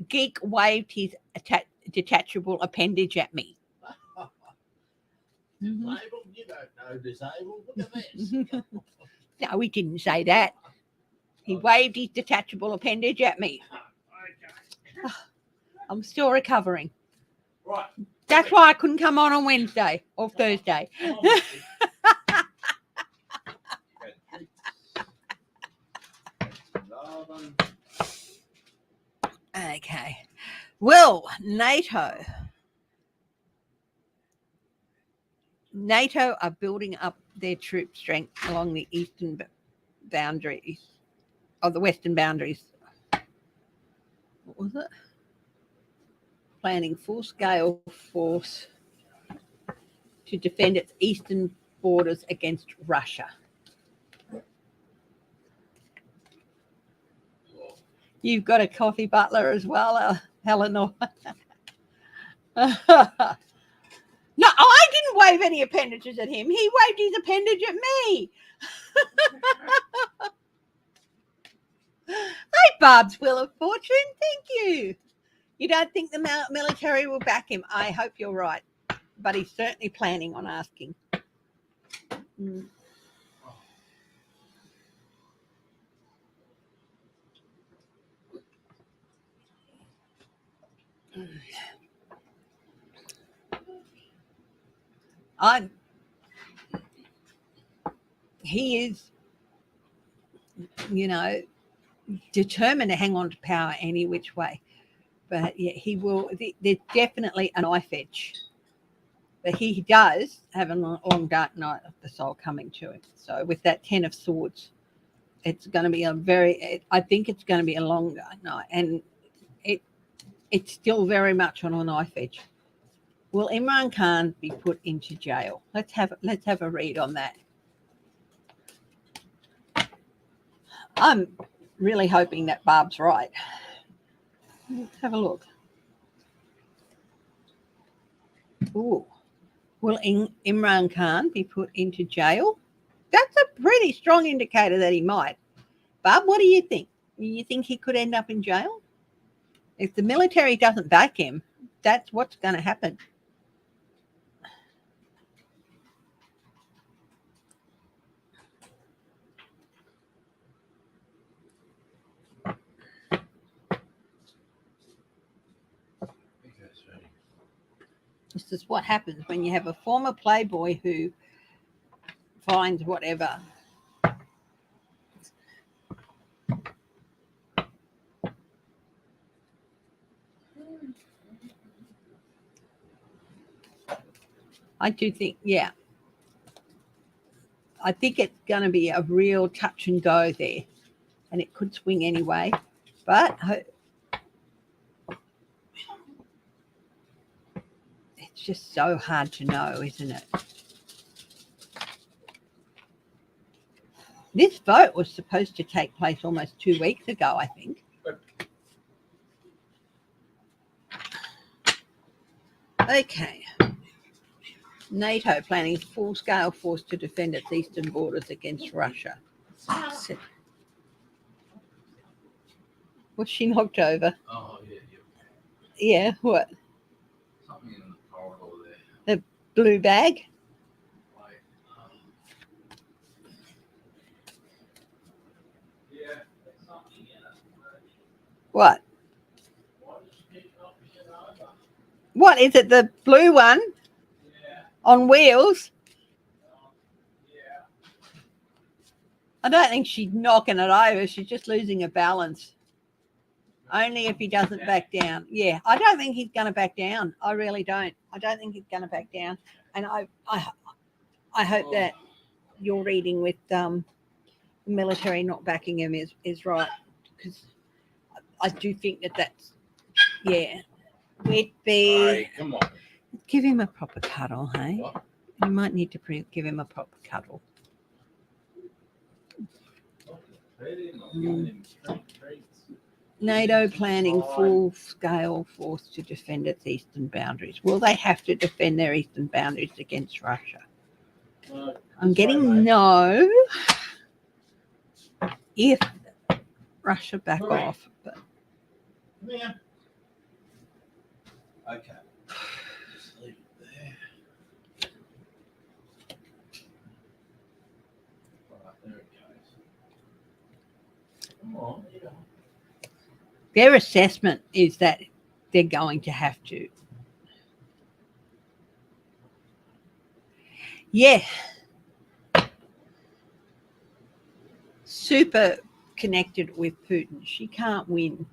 Geek waved his detachable appendage at me. Disabled? You don't know disabled. Look at this. No, he didn't say that. He waved his detachable appendage at me. Okay. I'm still recovering. Right. That's why I couldn't come on Wednesday or Thursday. one. Okay. Well, NATO are building up their troop strength along the eastern boundaries, or the western boundaries. What was it? Planning full-scale force to defend its eastern borders against Russia. You've got a coffee butler as well, Eleanor. No, I didn't wave any appendages at him. He waved his appendage at me. Hey, Barb's Wheel of Fortune. Thank you. You don't think the military will back him? I hope you're right. But he's certainly planning on asking. Mm. He is, determined to hang on to power any which way. But yeah, he will. There's definitely a knife edge. But he does have a long dark night of the soul coming to him. So with that 10 of Swords, it's going to be I think it's going to be a long night. And it's still very much on a knife edge. Will Imran Khan be put into jail? Let's have a read on that. I'm really hoping that Barb's right. Let's have a look. Ooh. Will Imran Khan be put into jail? That's a pretty strong indicator that he might. Barb, what do you think? Do you think he could end up in jail? If the military doesn't back him, that's what's going to happen. This is what happens when you have a former playboy who finds whatever. I do think, yeah. I think it's going to be a real touch and go there, and it could swing anyway. But it's just so hard to know, isn't it? This vote was supposed to take place almost 2 weeks ago, I think. Okay. NATO planning full-scale force to defend its eastern borders against Russia. Was she knocked over? Oh, yeah. Yeah, what? Something in the corridor The there. blue bag? Yeah, there's something in it. What? What is it? The blue one? Yeah. On wheels? Yeah. I don't think she's knocking it over. She's just losing her balance. Only if he doesn't back down. Yeah, I don't think he's going to back down. I really don't. I don't think he's going to back down. And I hope that your reading with the military not backing him is right, because I do think that's, yeah. We'd be. Hey, come on. Give him a proper cuddle, hey? What? You might need to give him a proper cuddle. NATO planning full-scale force to defend its eastern boundaries. Will they have to defend their eastern boundaries against Russia? I'm getting no if Russia back off. But Come here. Okay. Just leave it there. Right, there it goes. Come on. Yeah. their assessment is that they're going to have to. Yeah. Super connected with Putin. She can't win.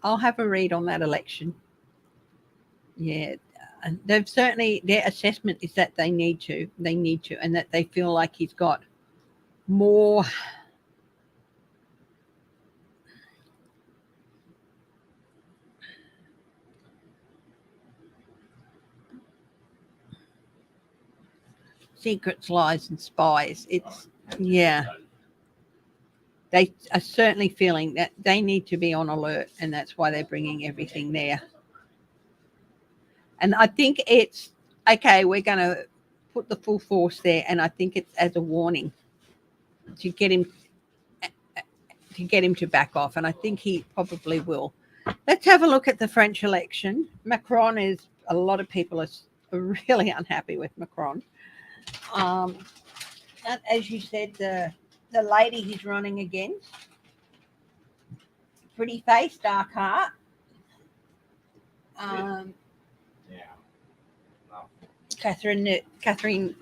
I'll have a read on that election. Yeah, they've certainly, their assessment is that they need to, and that they feel like he's got more secrets, lies, and spies. It's, yeah. They are certainly feeling that they need to be on alert, and that's why they're bringing everything there. And I think it's okay. We're going to put the full force there, and I think it's as a warning to get him to back off, and I think he probably will. Let's have a look at the French election. Macron is, a lot of people are really unhappy with Macron. As you said, the lady he's running against, pretty face, dark heart. Catherine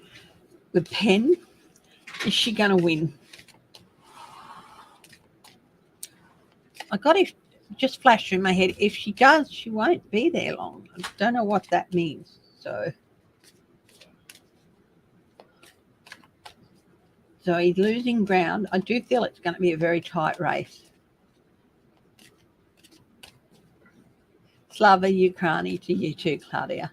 Le Pen. Is she going to win? I got it just flashed through my head. If she does, she won't be there long. I don't know what that means. So he's losing ground. I do feel it's going to be a very tight race. Slava Ukraini to you too, Claudia.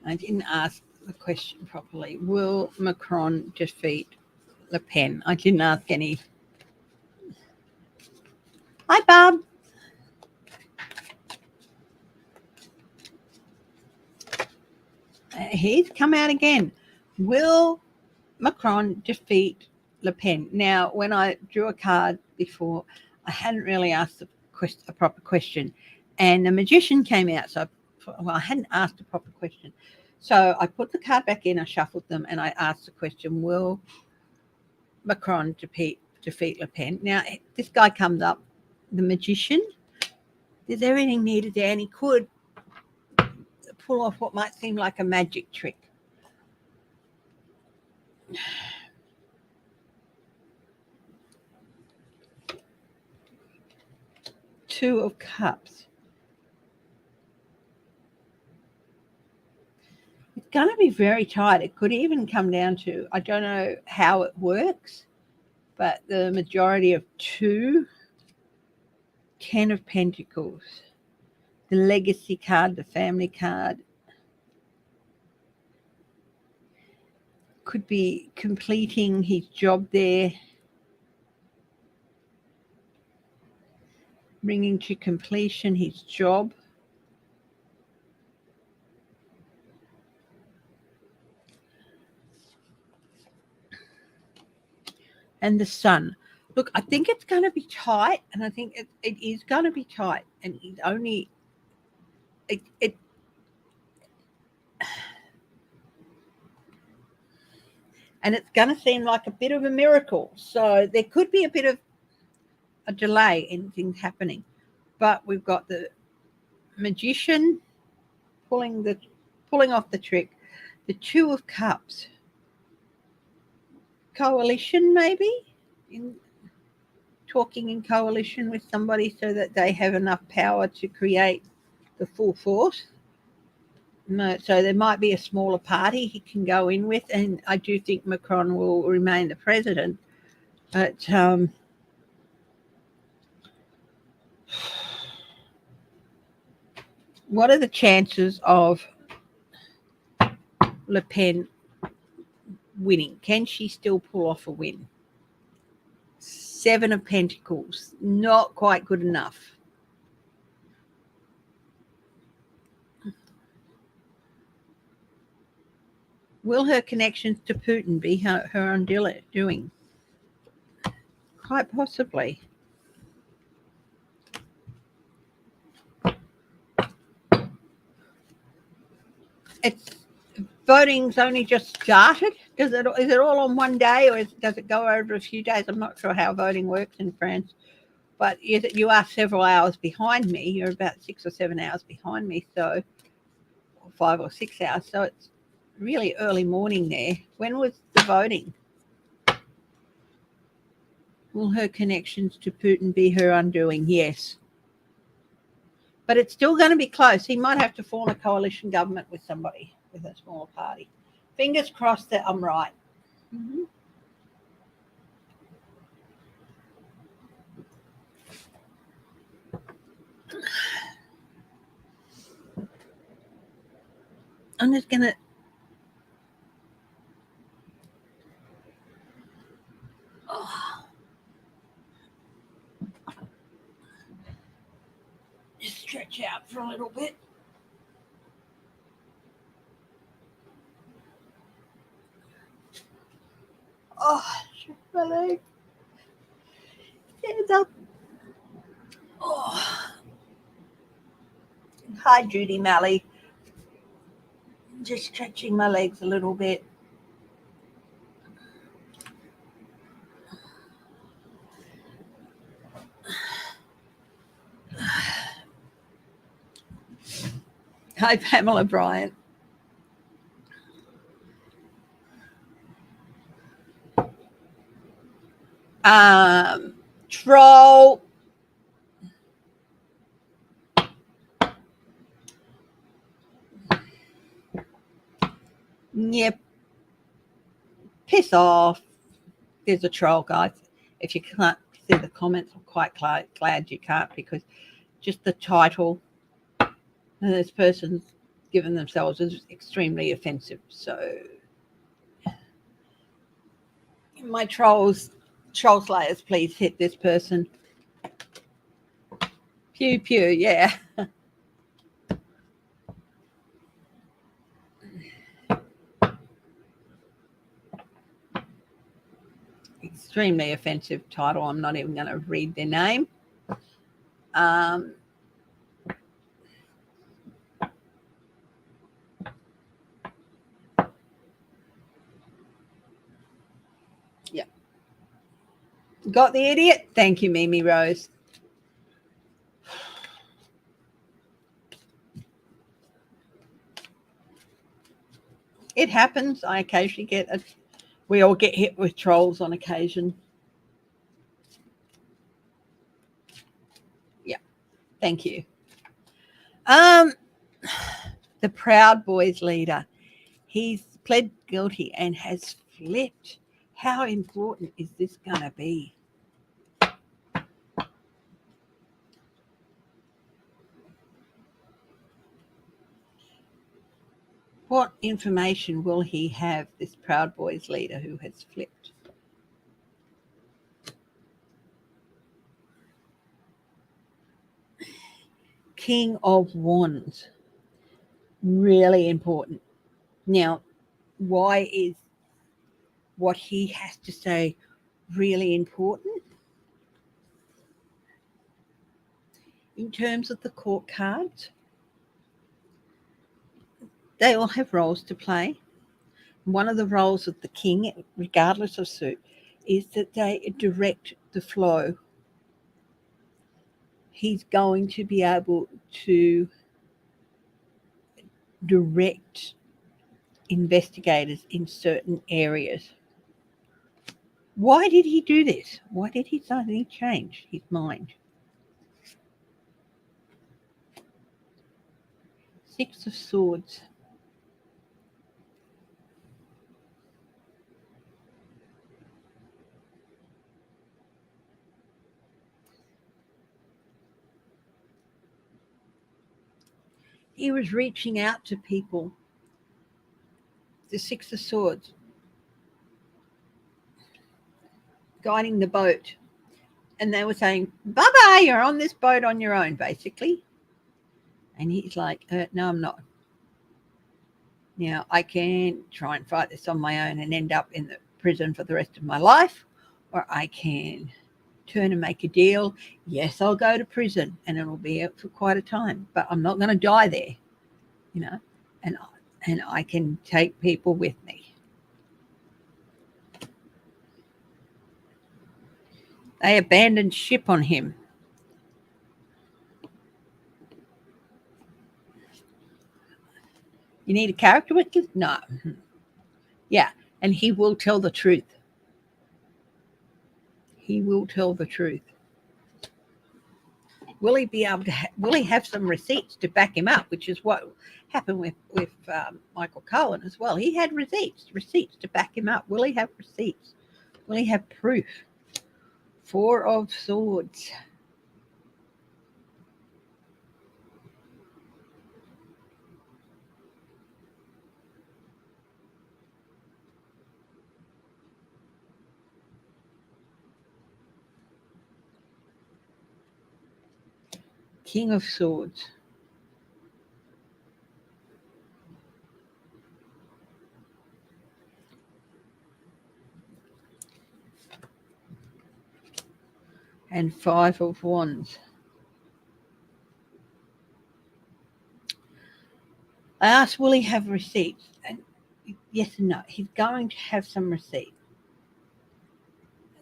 I didn't ask the question properly. Will Macron defeat Le Pen? I didn't ask any. Hi, Bob. He's come out again. Will Macron defeat Le Pen? Now, when I drew a card before, I hadn't really asked a proper question. And the magician came out. So I hadn't asked a proper question. So I put the card back in, I shuffled them, and I asked the question, will Macron defeat Le Pen? Now, this guy comes up, the magician. There's everything needed there, and he could pull off what might seem like a magic trick. Two of Cups. It's going to be very tight. It could even come down to, I don't know how it works, but the majority of 2, 10 of Pentacles, the legacy card, the family card, could be completing his job there, bringing to completion his job. And the Sun. Look, I think it's going to be tight, and I think it is going to be tight, and it only it and it's going to seem like a bit of a miracle. So there could be a bit of a delay in things happening, but we've got the magician pulling off the trick, the 2 of Cups, coalition, maybe talking in coalition with somebody so that they have enough power to create the full force. So there might be a smaller party he can go in with, and I do think Macron will remain the president. But what are the chances of Le Pen winning? Can she still pull off a win? 7 of Pentacles, not quite good enough. Will her connections to Putin be her undoing? Quite possibly. It's voting's only just started. Is it all on one day, or does it go over a few days? I'm not sure how voting works in France, but you are several hours behind me. You're about 6 or 7 hours behind me, so 5 or 6 hours. So it's really early morning there. When was the voting? Will her connections to Putin be her undoing? Yes. But it's still going to be close. He might have to form a coalition government with somebody, with a smaller party. Fingers crossed that I'm right. Mm-hmm. I'm just going to... just stretch out for a little bit. Oh, my leg. Stand up. Oh. Hi, Judy Malley. Just stretching my legs a little bit. Hi, Pamela Bryant. Troll. Yep. Piss off. There's a troll, guys. If you can't see the comments, I'm quite glad you can't, because just the title this person's given themselves is extremely offensive. So my troll slayers, please hit this person. Pew pew, yeah. Extremely offensive title. I'm not even going to read their name. Yeah. Got the idiot? Thank you, Mimi Rose. It happens. I occasionally we all get hit with trolls on occasion. Yeah. Thank you. The Proud Boys leader. He's pled guilty and has flipped. How important is this going to be? What information will he have, this Proud Boys leader who has flipped? King of Wands. Really important. Now, why is what he has to say really important? In terms of the court cards, they all have roles to play. One of the roles of the king, regardless of suit, is that they direct the flow. He's going to be able to direct investigators in certain areas. Why did he do this? Why did he suddenly change his mind? Six of Swords. He was reaching out to people. The Six of Swords. Guiding the boat. And they were saying, bye-bye, you're on this boat on your own, basically. And he's like, no, I'm not. Now, I can try and fight this on my own and end up in the prison for the rest of my life, or I can turn and make a deal. Yes, I'll go to prison and it'll be out for quite a time, but I'm not going to die there, and I can take people with me. They abandoned ship on him. You need a character witness? No. Yeah, and he will tell the truth. He will tell the truth. Will he be able to? Will he have some receipts to back him up? Which is what happened with Michael Cohen as well. He had receipts to back him up. Will he have receipts? Will he have proof? Four of Swords. King of Swords. And Five of Wands. I asked, will he have receipts? And yes and no. He's going to have some receipts.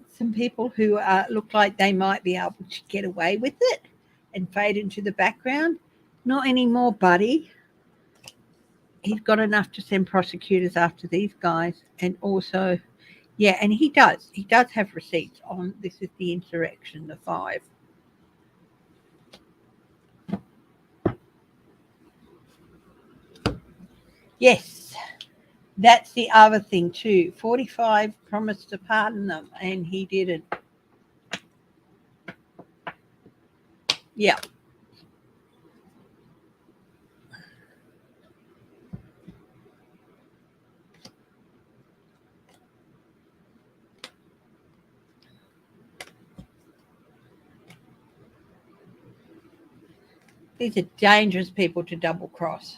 Some people who look like they might be able to get away with it and fade into the background. Not anymore, buddy. He's got enough to send prosecutors after these guys. And also, yeah, and he does have receipts on, this is the insurrection, the 5. Yes, that's the other thing too. 45 promised to pardon them and he didn't. Yeah. These are dangerous people to double cross.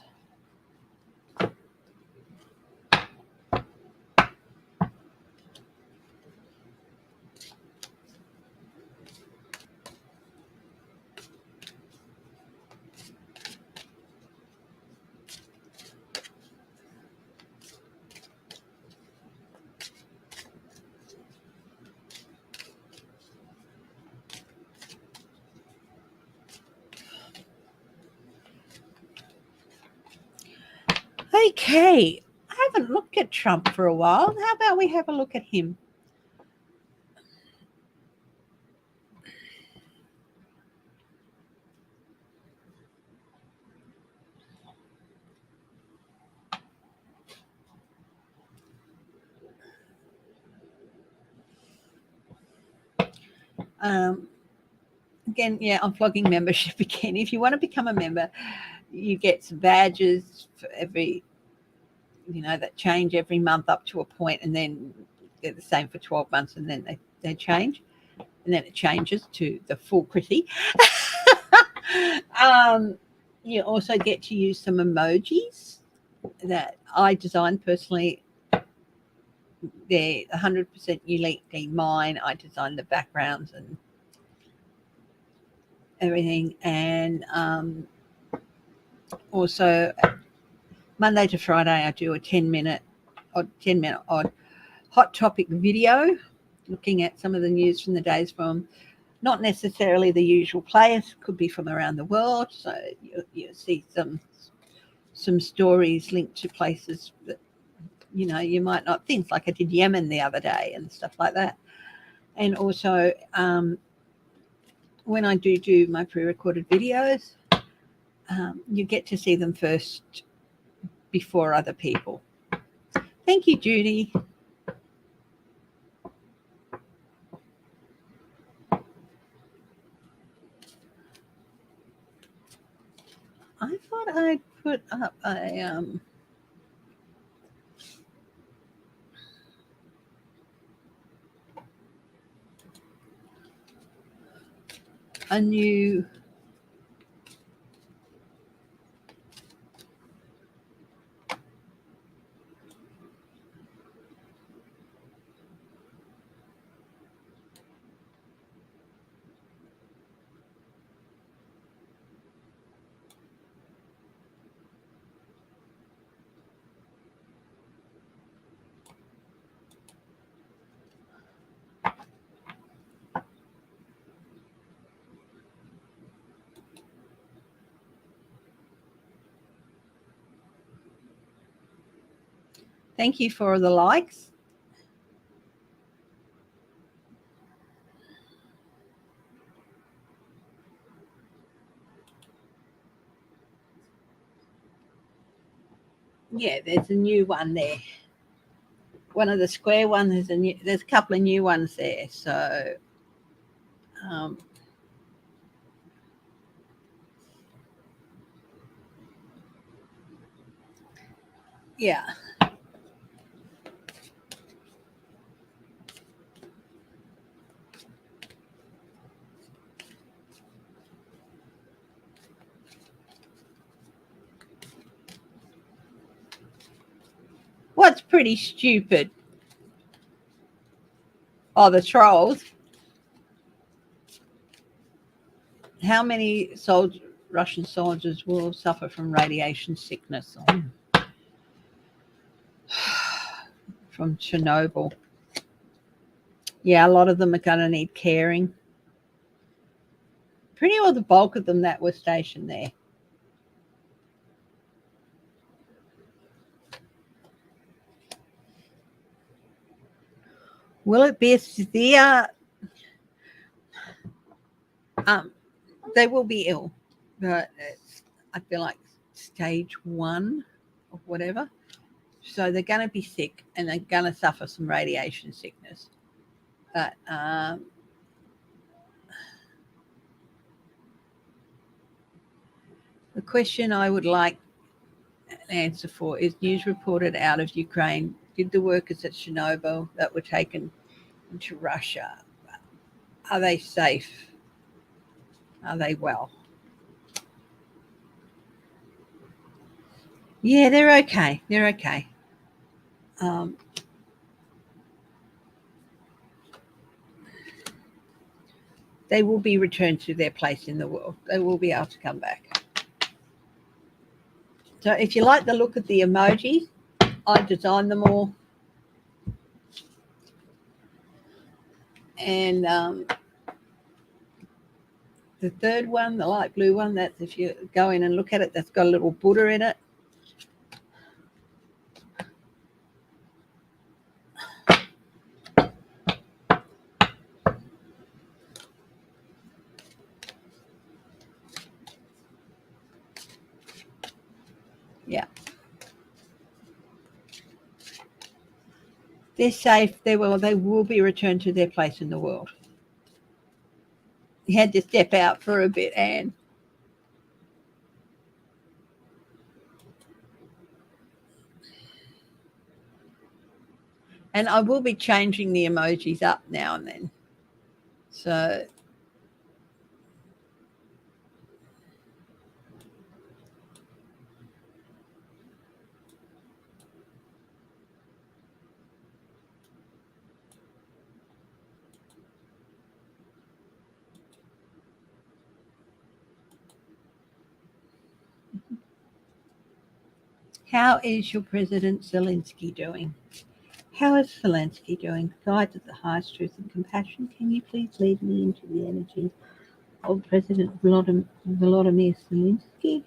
Okay, I haven't looked at Trump for a while. How about we have a look at him? Again, yeah, I'm flogging membership again. If you want to become a member, you get some badges for every, that change every month up to a point, and then they're the same for 12 months, and then they change, and then it changes to the full Chrissy. You also get to use some emojis that I designed personally. They're 100% uniquely mine. I designed the backgrounds and everything, and also Monday to Friday I do a 10-minute odd hot topic video looking at some of the news from the days, from not necessarily the usual players, could be from around the world, so you see some stories linked to places that you might not think, like I did Yemen the other day and stuff like that. And also when I do my pre-recorded videos, you get to see them first before other people. Thank you, Judy. I thought I'd put up a new Thank you for the likes. Yeah, there's a new one there. One of the square ones, there's a couple of new ones there. So, yeah. What's pretty stupid? Oh, the trolls. How many Russian soldiers will suffer from radiation sickness from Chernobyl? Yeah, a lot of them are going to need caring. Pretty well the bulk of them that were stationed there. Will it be a severe? They will be ill, but I feel like stage 1 or whatever. So they're going to be sick and they're going to suffer some radiation sickness. But the question I would like an answer for is: news reported out of Ukraine, did the workers at Chernobyl that were taken into Russia, are they safe? Are they well? Yeah, they're okay. They're okay. They will be returned to their place in the world. They will be able to come back. So if you like the look of the emojis, I designed them all. And the third one, the light blue one, that's if you go in and look at it, that's got a little Buddha in it. Yeah. They're safe. They will be returned to their place in the world. You had to step out for a bit, Anne. And I will be changing the emojis up now and then. So how is your President Zelensky doing? How is Zelensky doing? Guide of the highest truth and compassion, can you please lead me into the energy of President Volodymyr Zelensky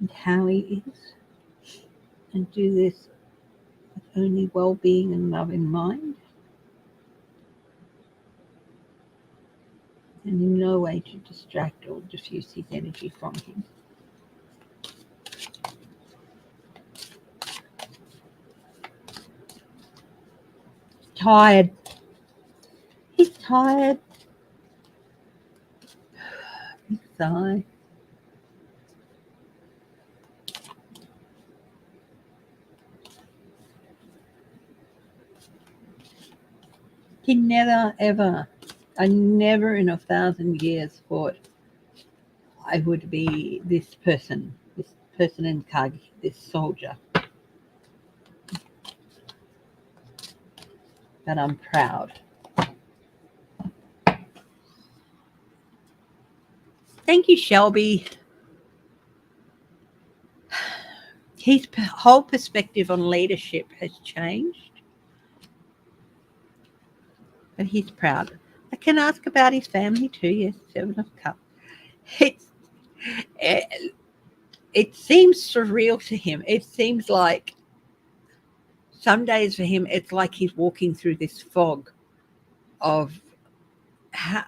and how he is? And do this with only well-being and love in mind, and in no way to distract or diffuse his energy from him. Tired. He's tired. Big sigh. He never, ever, I never in 1,000 years thought I would be this person in Kagi, this soldier. But I'm proud. Thank you, Shelby. His whole perspective on leadership has changed. But he's proud. I can ask about his family too, yes, 7 of Cups. It seems surreal to him. It seems like some days for him, it's like he's walking through this fog of how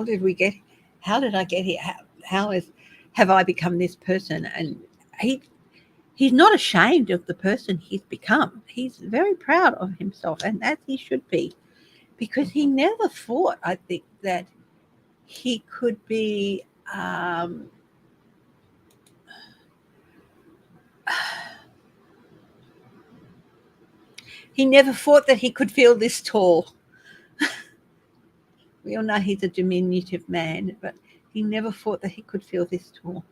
did we get, how did I get here? Have I become this person? And he's not ashamed of the person he's become. He's very proud of himself, and as he should be, because he never thought, I think, that he could be he never thought that he could feel this tall. We all know he's a diminutive man, but he never thought that he could feel this tall.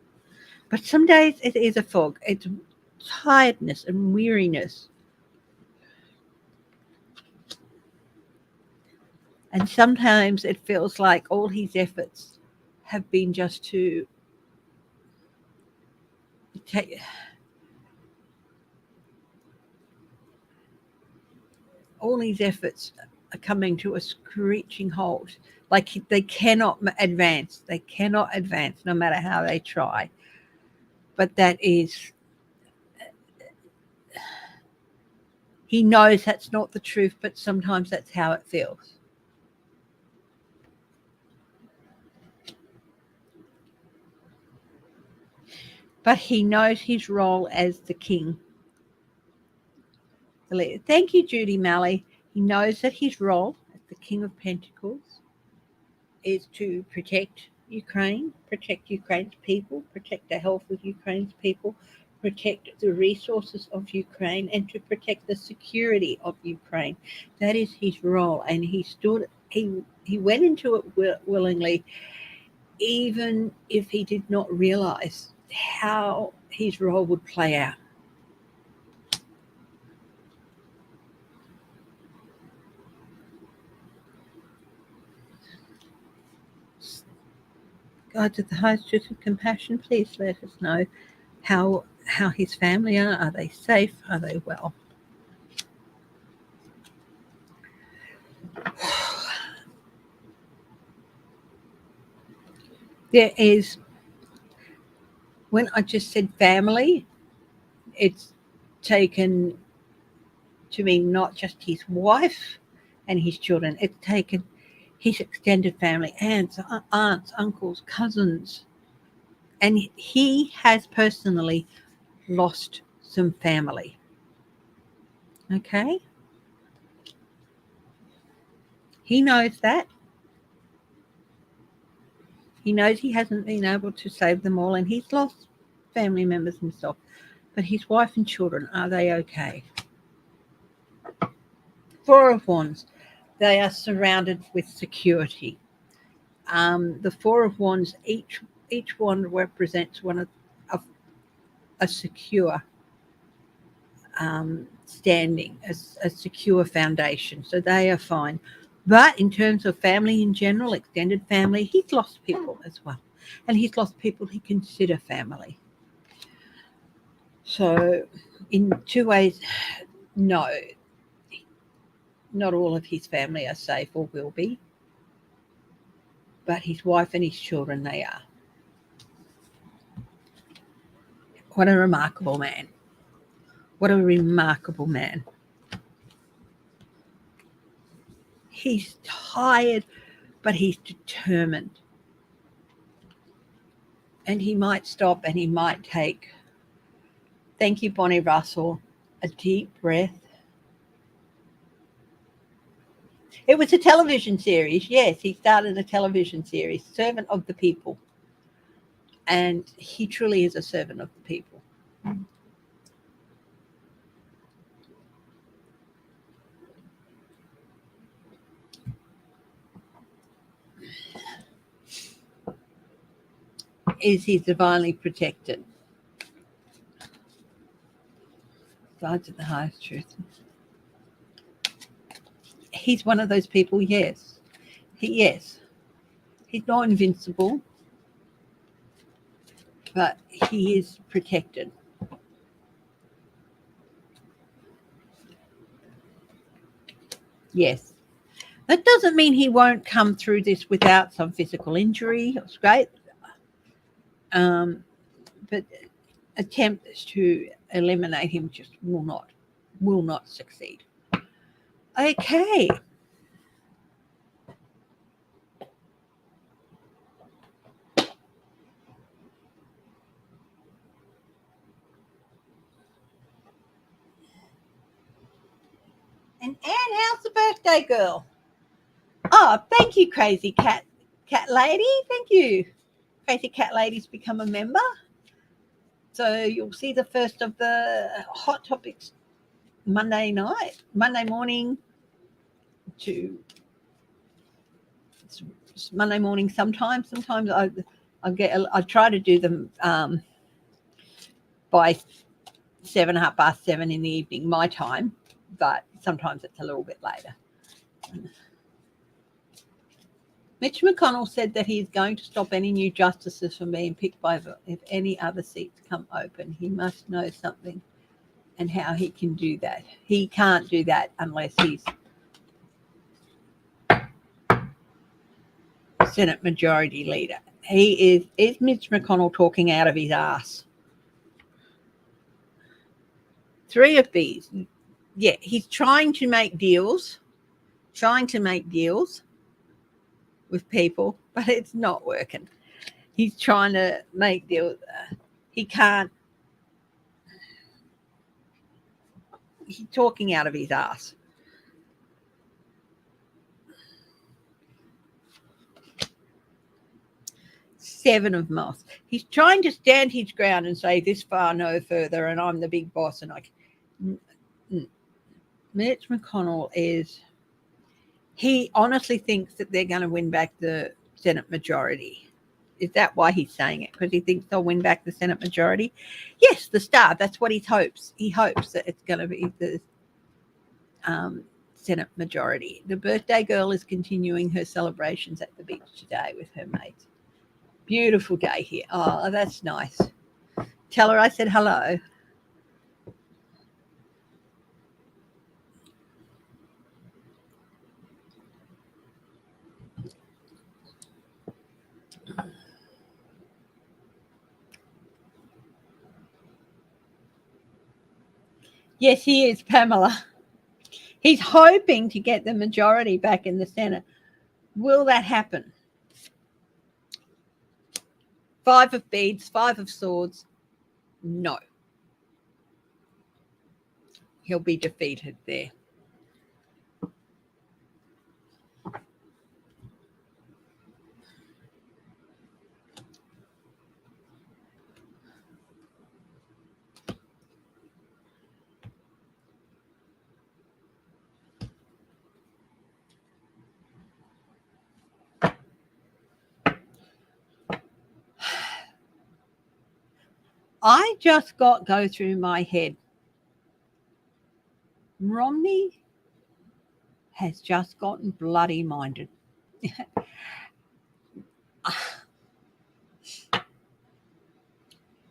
But some days it is a fog. It's tiredness and weariness. And sometimes it feels like all his efforts have been just to take, all his efforts are coming to a screeching halt. Like they cannot advance. They cannot advance no matter how they try. But that is, he knows that's not the truth, but sometimes that's how it feels. But he knows his role as the king. The leader. Thank you, Judy Malley. He knows that his role as the King of Pentacles is to protect Ukraine, protect Ukraine's people, protect the health of Ukraine's people, protect the resources of Ukraine, and to protect the security of Ukraine. That is his role, and he went into it willingly, even if he did not realize how his role would play out. God, to the highest truth of compassion, please let us know how his family are. Are they safe? Are they well? There is, when I just said family, it's taken to mean not just his wife and his children. It's taken his extended family, aunts, uncles, cousins. And he has personally lost some family. Okay? He knows that. He knows he hasn't been able to save them all, and he's lost family members himself. But his wife and children, are they okay? Four of Wands, they are surrounded with security. The Four of Wands, each wand represents one of a secure standing, a secure foundation. So they are fine. But in terms of family in general, extended family, he's lost people as well. And he's lost people he consider family. So in two ways, no, not all of his family are safe or will be. But his wife and his children, they are. What a remarkable man. What a remarkable man. He's tired, but he's determined. And he might stop and he might take, thank you, Bonnie Russell, a deep breath. It was a television series. Yes, he started a television series, Servant of the People. And he truly is a servant of the people. Is he divinely protected? God to the highest truth. He's one of those people, yes. Yes. He's not invincible, but he is protected. Yes. That doesn't mean he won't come through this without some physical injury or scrape. But attempt to eliminate him just will not succeed. Okay. And Anne, how's the birthday girl? Oh, thank you, Crazy Cat Lady. Thank you. Crazy Cat Lady's become a member. So you'll see the first of the hot topics Monday morning to Monday morning. Sometimes I try to do them by 7:30 in the evening, my time, but sometimes it's a little bit later. Mitch McConnell said that he's going to stop any new justices from being picked by if any other seats come open. He must know something and how he can do that. He can't do that unless he's Senate Majority Leader. Is Mitch McConnell talking out of his ass? 3 of these. Yeah, he's trying to make deals with people, but it's not working. He's trying to make deals. He can't. He's talking out of his ass. Seven of Moss. He's trying to stand his ground and say this far, no further, and I'm the big boss. And Mitch McConnell he honestly thinks that they're going to win back the Senate majority. Is that why he's saying it? Because he thinks they'll win back the Senate majority? Yes, the star. That's what he hopes. He hopes that it's going to be the Senate majority. The birthday girl is continuing her celebrations at the beach today with her mates. Beautiful day here. Oh, that's nice. Tell her I said hello. Yes, he is, Pamela. He's hoping to get the majority back in the Senate. Will that happen? 5 of beads, 5 of swords. No. He'll be defeated there. I just go through my head. Romney has just gotten bloody minded.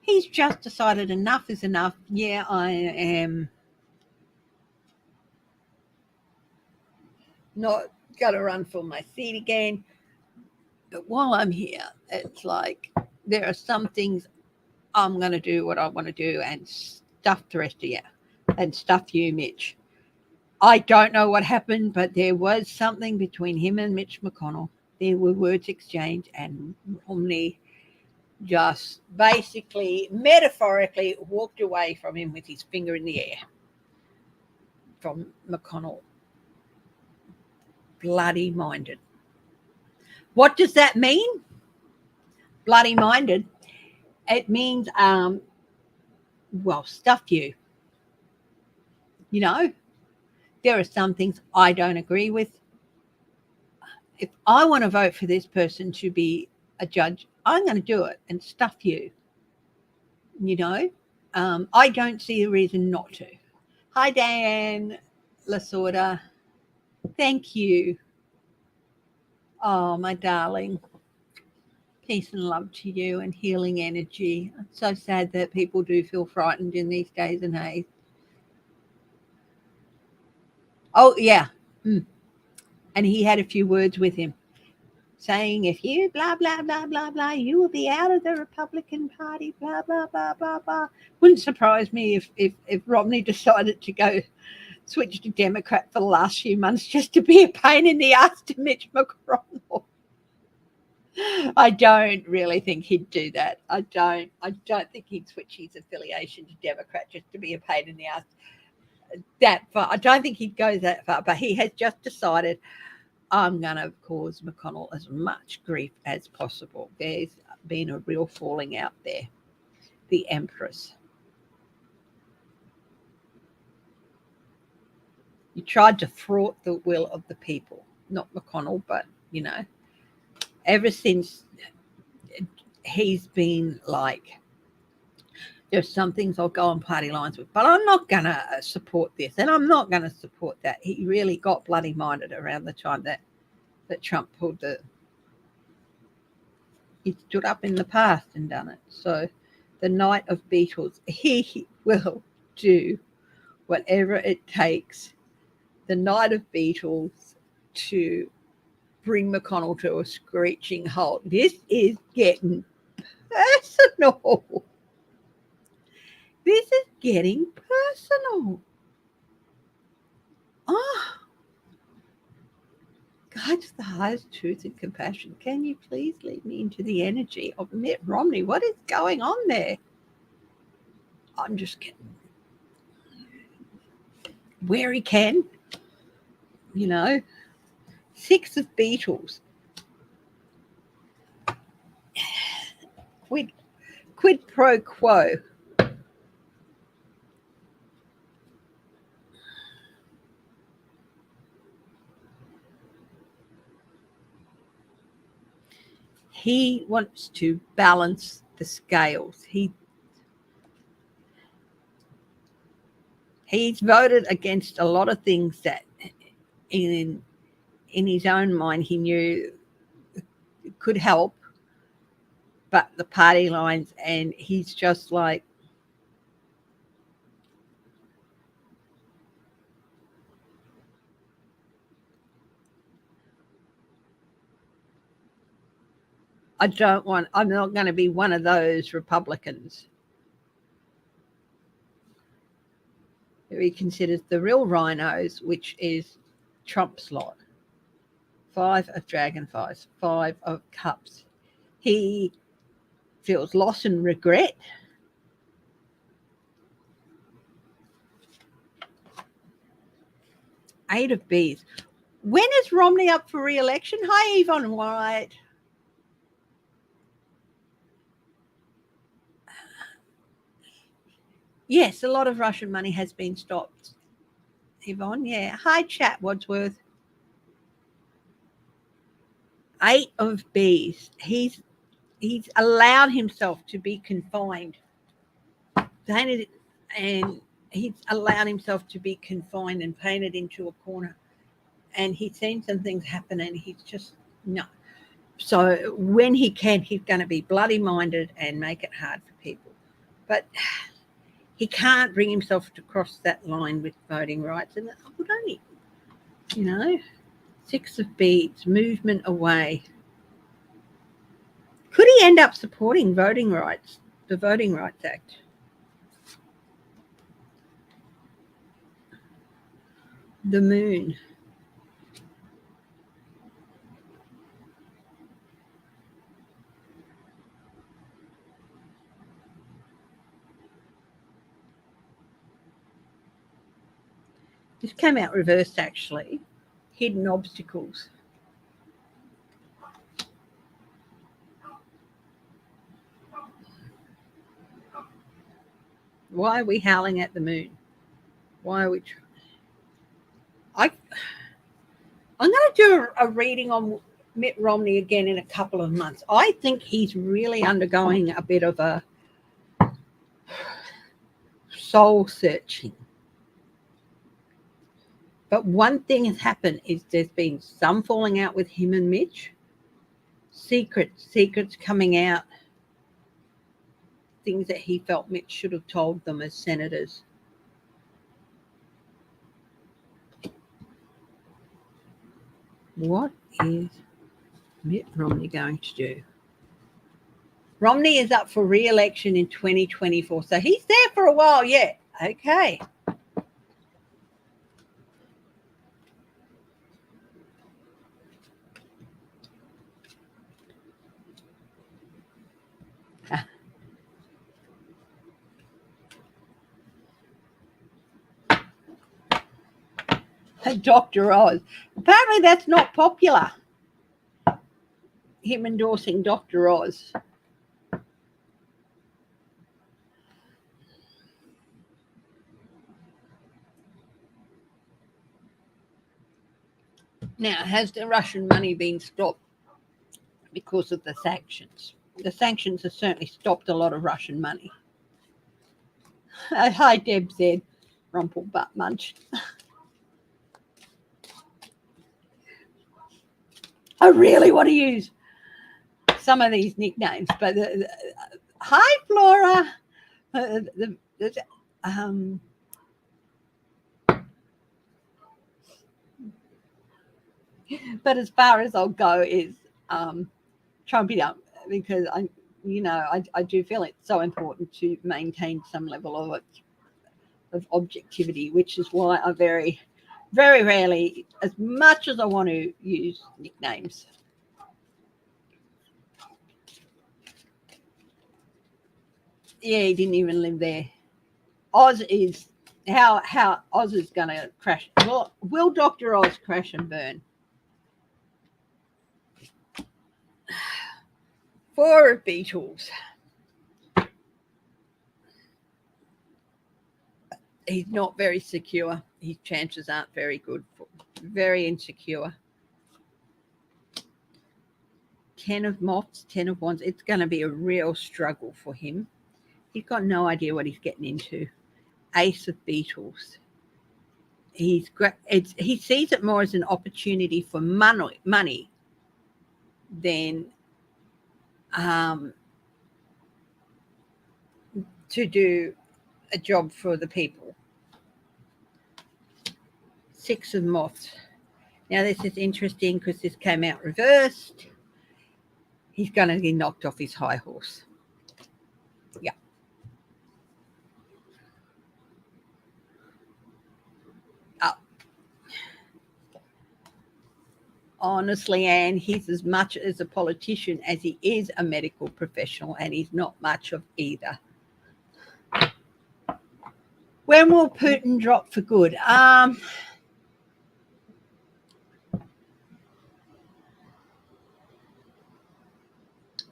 He's just decided enough is enough. Yeah, I am not going to run for my seat again. But while I'm here, it's like there are some things I'm going to do what I want to do and stuff the rest of you and stuff you, Mitch. I don't know what happened, but there was something between him and Mitch McConnell. There were words exchanged, and Romney just basically, metaphorically, walked away from him with his finger in the air. From McConnell. Bloody minded. What does that mean? Bloody minded. It means, stuff you. You know, there are some things I don't agree with. If I want to vote for this person to be a judge, I'm going to do it and stuff you. You know, I don't see a reason not to. Hi, Diane Lasorda. Thank you. Oh, my darling. Peace and love to you and healing energy. It's so sad that people do feel frightened in these days and age. Oh, yeah. And he had a few words with him. saying if you blah, blah, blah, blah, blah, you will be out of the Republican Party, blah, blah, blah, blah, blah. Wouldn't surprise me if Romney decided to go switch to Democrat for the last few months just to be a pain in the ass to Mitch McConnell. I don't really think he'd do that. I don't think he'd switch his affiliation to Democrat just to be a pain in the ass that far. I don't think he'd go that far, but he has just decided, I'm going to cause McConnell as much grief as possible. There's been a real falling out there. The Empress. You tried to thwart the will of the people, not McConnell, but, ever since he's been like, there's some things I'll go on party lines with, but I'm not going to support this and I'm not going to support that. He really got bloody minded around the time that Trump he stood up in the past and done it. So the Knight of Beatles, he will do whatever it takes, the Knight of Beatles, to bring McConnell to a screeching halt. This is getting personal. This is getting personal. Oh, God, to the highest truth and compassion, can you please lead me into the energy of Mitt Romney? What is going on there? I'm just kidding. Where he can, 6 of Beatles. Quid pro quo. He wants to balance the scales. He's voted against a lot of things that in his own mind he knew could help, but the party lines, and he's just like, I'm not going to be one of those Republicans who he considers the real rhinos, which is Trump's lot. 5 of Dragonflies, 5 of Cups. He feels loss and regret. Eight of Bees. When is Romney up for re-election? Hi, Yvonne White. Yes, a lot of Russian money has been stopped. Yvonne, yeah. Hi, Chat Wadsworth. 8 of Bees. He's allowed himself to be confined. And he's allowed himself to be confined and painted into a corner. And he's seen some things happen and he's just, no. So when he can, he's going to be bloody minded and make it hard for people. But he can't bring himself to cross that line with voting rights. And would only, 6 of Beads, movement away. Could he end up supporting voting rights, the Voting Rights Act? The Moon. This came out reversed, actually. Hidden obstacles. Why are we howling at the moon? Why are we... I'm going to do a reading on Mitt Romney again in a couple of months. I think he's really undergoing a bit of a soul searching. But one thing has happened is there's been some falling out with him and Mitch. Secrets coming out. Things that he felt Mitch should have told them as senators. What is Mitt Romney going to do? Romney is up for re-election in 2024. So he's there for a while yet. Okay. Dr. Oz. Apparently that's not popular. Him endorsing Dr. Oz. Now, has the Russian money been stopped because of the sanctions? The sanctions have certainly stopped a lot of Russian money. Hi, Deb said, rumple butt munch. I really want to use some of these nicknames, but hi, Flora. But as far as I'll go is Trump it up, because I do feel it's so important to maintain some level of objectivity, which is why I very, very rarely, as much as I want to, use nicknames. Yeah, he didn't even live there. Oz is how Oz is going to crash. Well, will Dr. Oz crash and burn? 4 of Beetles. He's not very secure. His chances aren't very good. Very insecure. 10 of Moths, 10 of Wands. It's going to be a real struggle for him. He's got no idea what he's getting into. Ace of Beetles. He sees it more as an opportunity for money than to do a job for the people. 6 of Moths. Now this is interesting because this came out reversed. He's going to get knocked off his high horse. Yeah. Oh. Honestly, Anne, he's as much as a politician as he is a medical professional, and he's not much of either. When will Putin drop for good?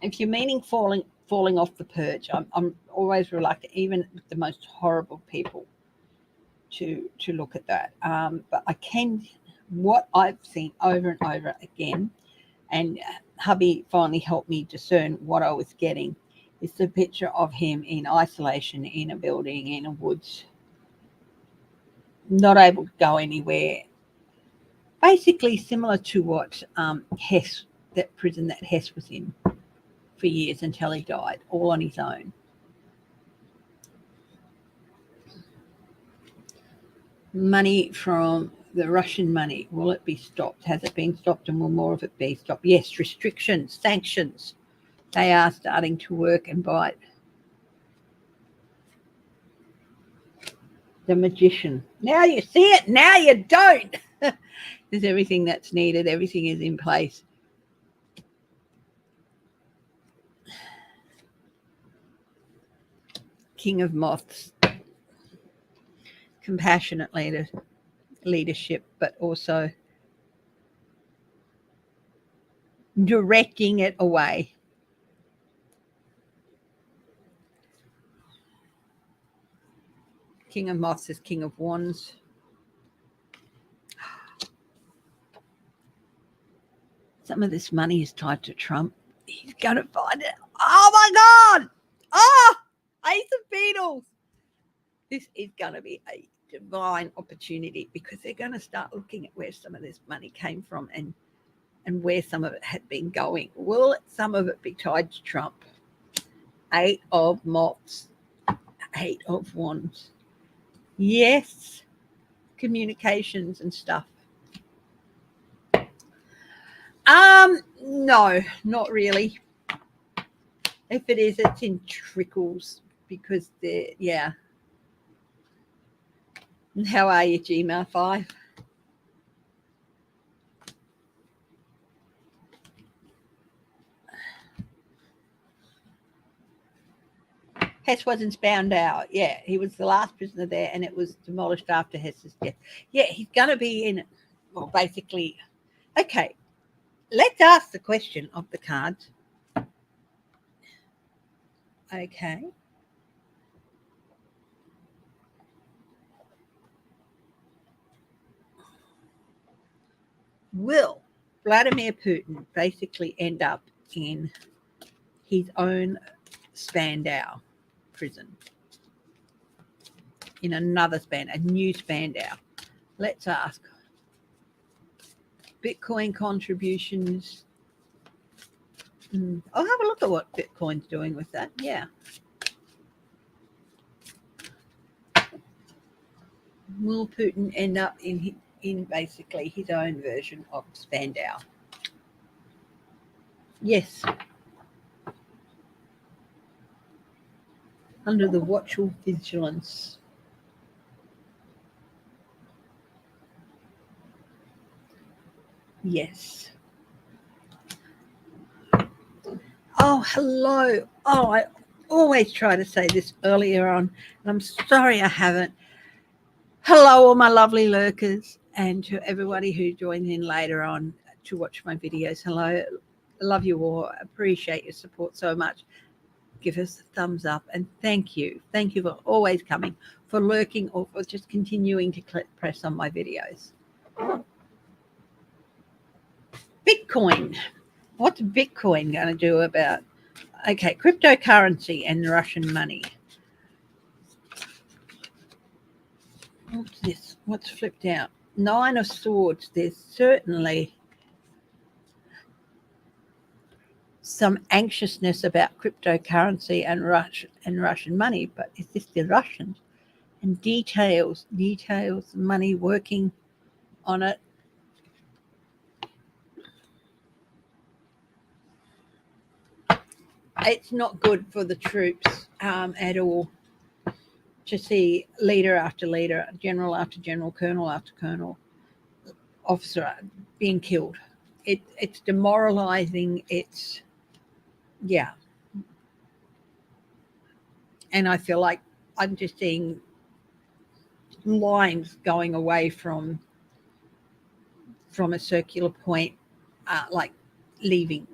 If you're meaning falling off the perch, I'm always reluctant, even with the most horrible people, to look at that. But I can, what I've seen over and over again, and hubby finally helped me discern what I was getting, is the picture of him in isolation in a building in a woods, not able to go anywhere. Basically similar to what Hess, that prison that Hess was in for years until he died, all on his own. Money from the Russian money, will it be stopped? Has it been stopped, and will more of it be stopped? Yes, restrictions, sanctions, they are starting to work and bite. The Magician. Now you see it, now you don't. There's everything that's needed, everything is in place. King of Moths. Compassionate leadership, but also directing it away. King of Moths is King of Wands. Some of this money is tied to Trump. He's going to find it. Oh, my God. Oh, Ace of Beetles. This is going to be a divine opportunity, because they're going to start looking at where some of this money came from and where some of it had been going. Will some of it be tied to Trump? 8 of Moths. 8 of Wands. Yes. Communications and stuff. No, not really. If it is, it's in trickles because they're, yeah. And how are you, Gmail 5? Hess wasn't found out. Yeah, he was the last prisoner there, and it was demolished after Hess's death. Yeah, he's going to be in, well, basically. Okay, let's ask the question of the cards. Okay. Will Vladimir Putin basically end up in his own Spandau prison? In another Spandau, a new Spandau. Let's ask. Bitcoin contributions. I'll have a look at what Bitcoin's doing with that. Yeah. Will Putin end up in basically his own version of Spandau? Yes. Under the watchful vigilance. Yes. Oh, hello. Oh, I always try to say this earlier on, and I'm sorry I haven't. Hello, all my lovely lurkers, and to everybody who joins in later on to watch my videos. Hello. I love you all. Appreciate your support so much. Give us a thumbs up, and thank you. Thank you for always coming, for lurking, or for just continuing to press on my videos. Bitcoin. What's Bitcoin going to do about, okay, cryptocurrency and Russian money? What's this? What's flipped out? Nine of Swords. There's certainly some anxiousness about cryptocurrency and Russian money, but is this the Russians? And details, money working on it. It's not good for the troops at all to see leader after leader, general after general, colonel after colonel, officer being killed. It's demoralizing. It's, yeah. And I feel like I'm just seeing lines going away from a circular point, like leaving,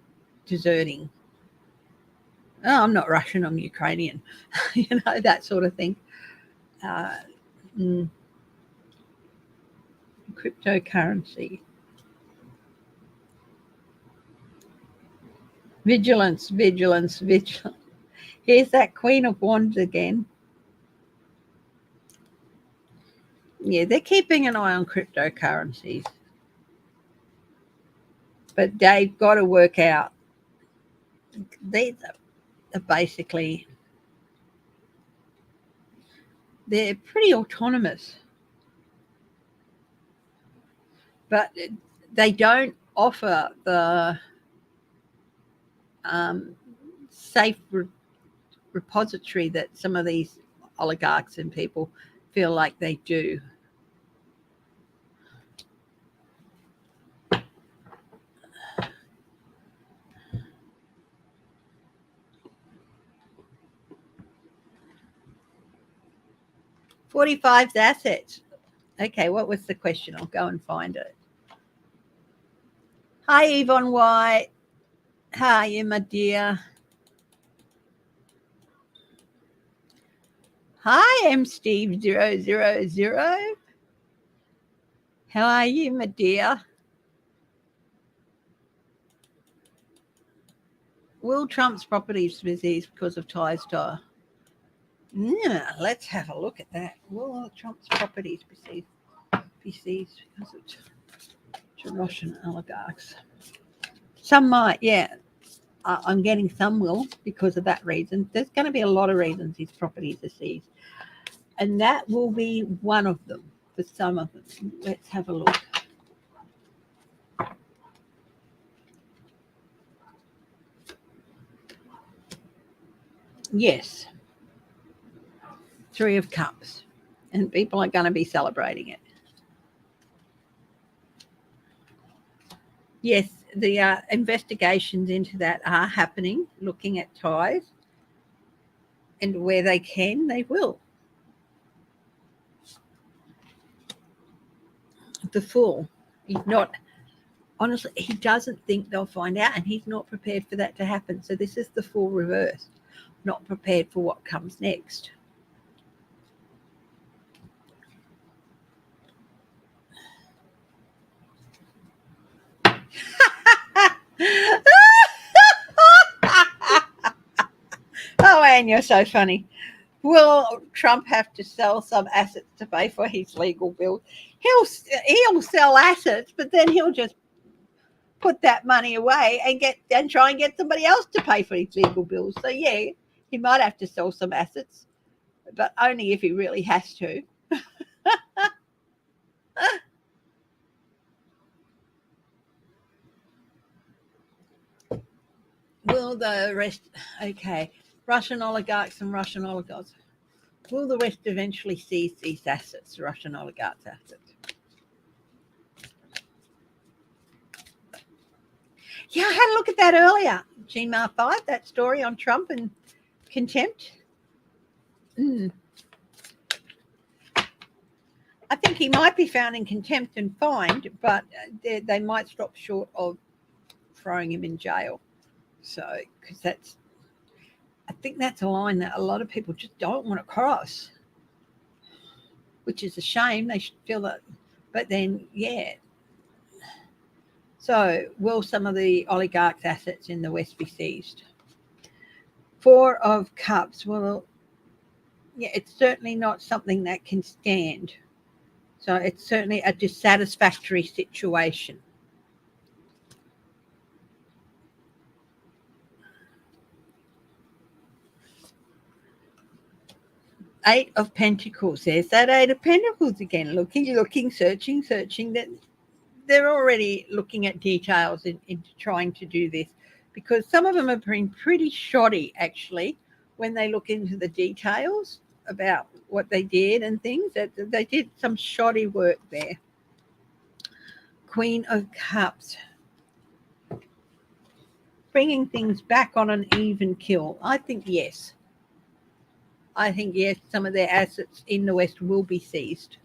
deserting. Oh, I'm not Russian, I'm Ukrainian, that sort of thing. Cryptocurrency. Vigilance. Here's that Queen of Wands again. Yeah, they're keeping an eye on cryptocurrencies. But they've got to work out. These are basically, they're pretty autonomous. But they don't offer the safe repository that some of these oligarchs and people feel like they do. $45's assets. Okay, what was the question? I'll go and find it. Hi, Yvonne White. How are you, my dear? Hi, I'm Steve 000. How are you, my dear? Will Trump's properties be seized because of ties to? Yeah, let's have a look at that. Will Trump's properties be seized because of to Russian oligarchs? Some might, yeah. I'm getting some will because of that reason. There's going to be a lot of reasons his properties are seized. And that will be one of them for some of them. Let's have a look. Yes, Three of Cups. And people are going to be celebrating it. Yes, the investigations into that are happening, looking at ties, and where they can, they will. The Fool. He's not, honestly, he doesn't think they'll find out, and he's not prepared for that to happen. So this is the Fool reverse, not prepared for what comes next. Oh, Anne, you're so funny. Will Trump have to sell some assets to pay for his legal bills? He'll sell assets, but then he'll just put that money away and try and get somebody else to pay for his legal bills. So yeah, he might have to sell some assets, but only if he really has to. Will the rest? Okay, Russian oligarchs and Russian oligarchs. Will the West eventually seize these assets, Russian oligarchs' assets? Yeah, I had a look at that earlier. GMR5, that story on Trump and contempt. Mm. I think he might be found in contempt and fined, but they might stop short of throwing him in jail. So, because I think that's a line that a lot of people just don't want to cross, which is a shame. They should feel that. But then, yeah. So, will some of the oligarchs' assets in the West be seized? Four of Cups. Well, yeah, it's certainly not something that can stand. So, it's certainly a dissatisfactory situation. Eight of Pentacles. There's that Eight of Pentacles again. Looking, searching. That they're already looking at details into trying to do this, because some of them have been pretty shoddy actually when they look into the details about what they did and things. That they did some shoddy work there. Queen of Cups. Bringing things back on an even keel. I think yes. Some of their assets in the West will be seized.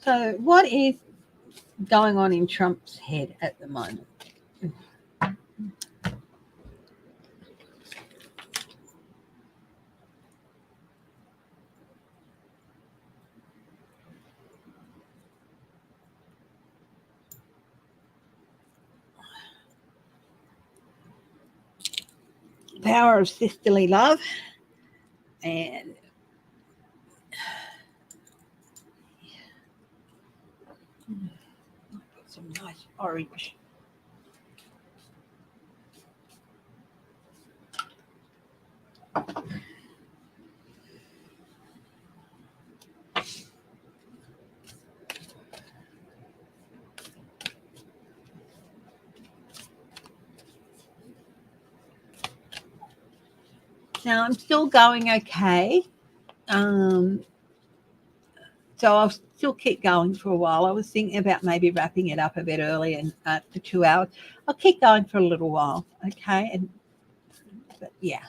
So what is going on in Trump's head at the moment? Power of sisterly love, and some nice orange. Now I'm still going okay. So I'll still keep going for a while. I was thinking about maybe wrapping it up a bit early and for 2 hours. I'll keep going for a little while, okay? But yeah.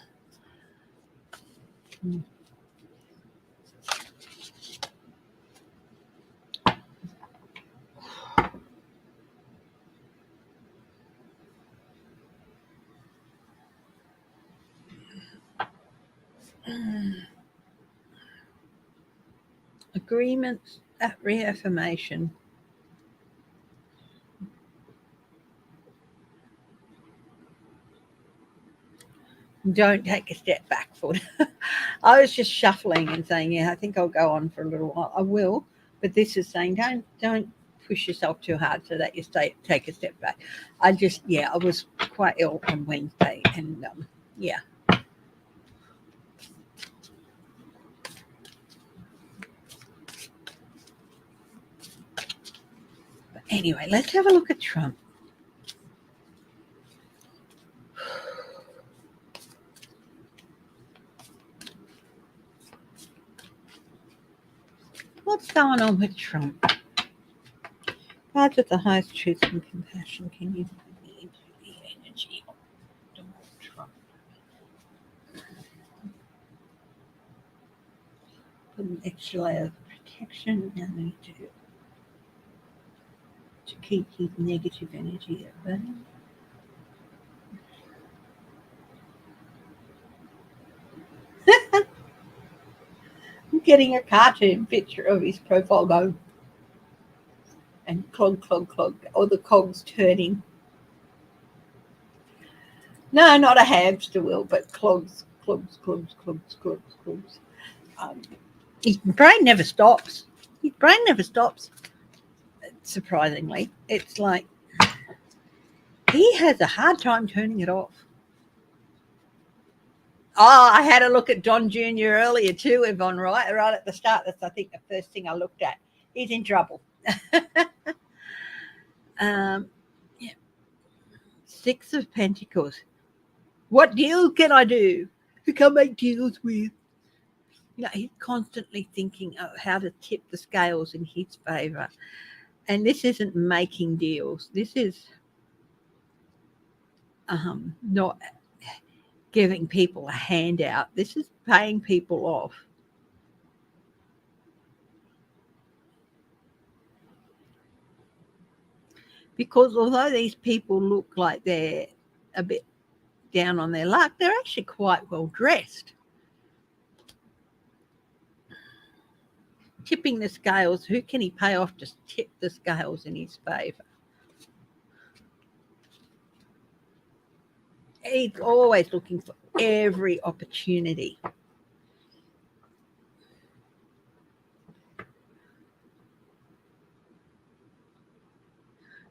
Agreements, reaffirmation. Don't take a step backward. I was just shuffling and saying, yeah, I think I'll go on for a little while. I will, but this is saying don't push yourself too hard so that you take a step back. I was quite ill on Wednesday, and yeah. But anyway, let's have a look at Trump. What's going on with Trump? Cards of the highest truth and compassion. Can you put me into the energy of Donald Trump? Put an extra layer of protection. I need to keep his negative energy at bay. I'm getting a cartoon picture of his profile going and clog, clog, clog, or the cogs turning. No, not a hamster wheel, but clogs, clogs, clogs, clogs, clogs, clogs. His brain never stops. His brain never stops. Surprisingly, it's like he has a hard time turning it off. Oh, I had a look at Don Jr. earlier too, Yvonne, right at the start. That's, I think, the first thing I looked at. He's in trouble. Yeah. Six of Pentacles. What deal can I do? Who can I make deals with? You know, he's constantly thinking of how to tip the scales in his favor. And this isn't making deals. This is not giving people a handout. This is paying people off. Because although these people look like they're a bit down on their luck, they're actually quite well dressed. Tipping the scales, who can he pay off to tip the scales in his favor? He's always looking for every opportunity.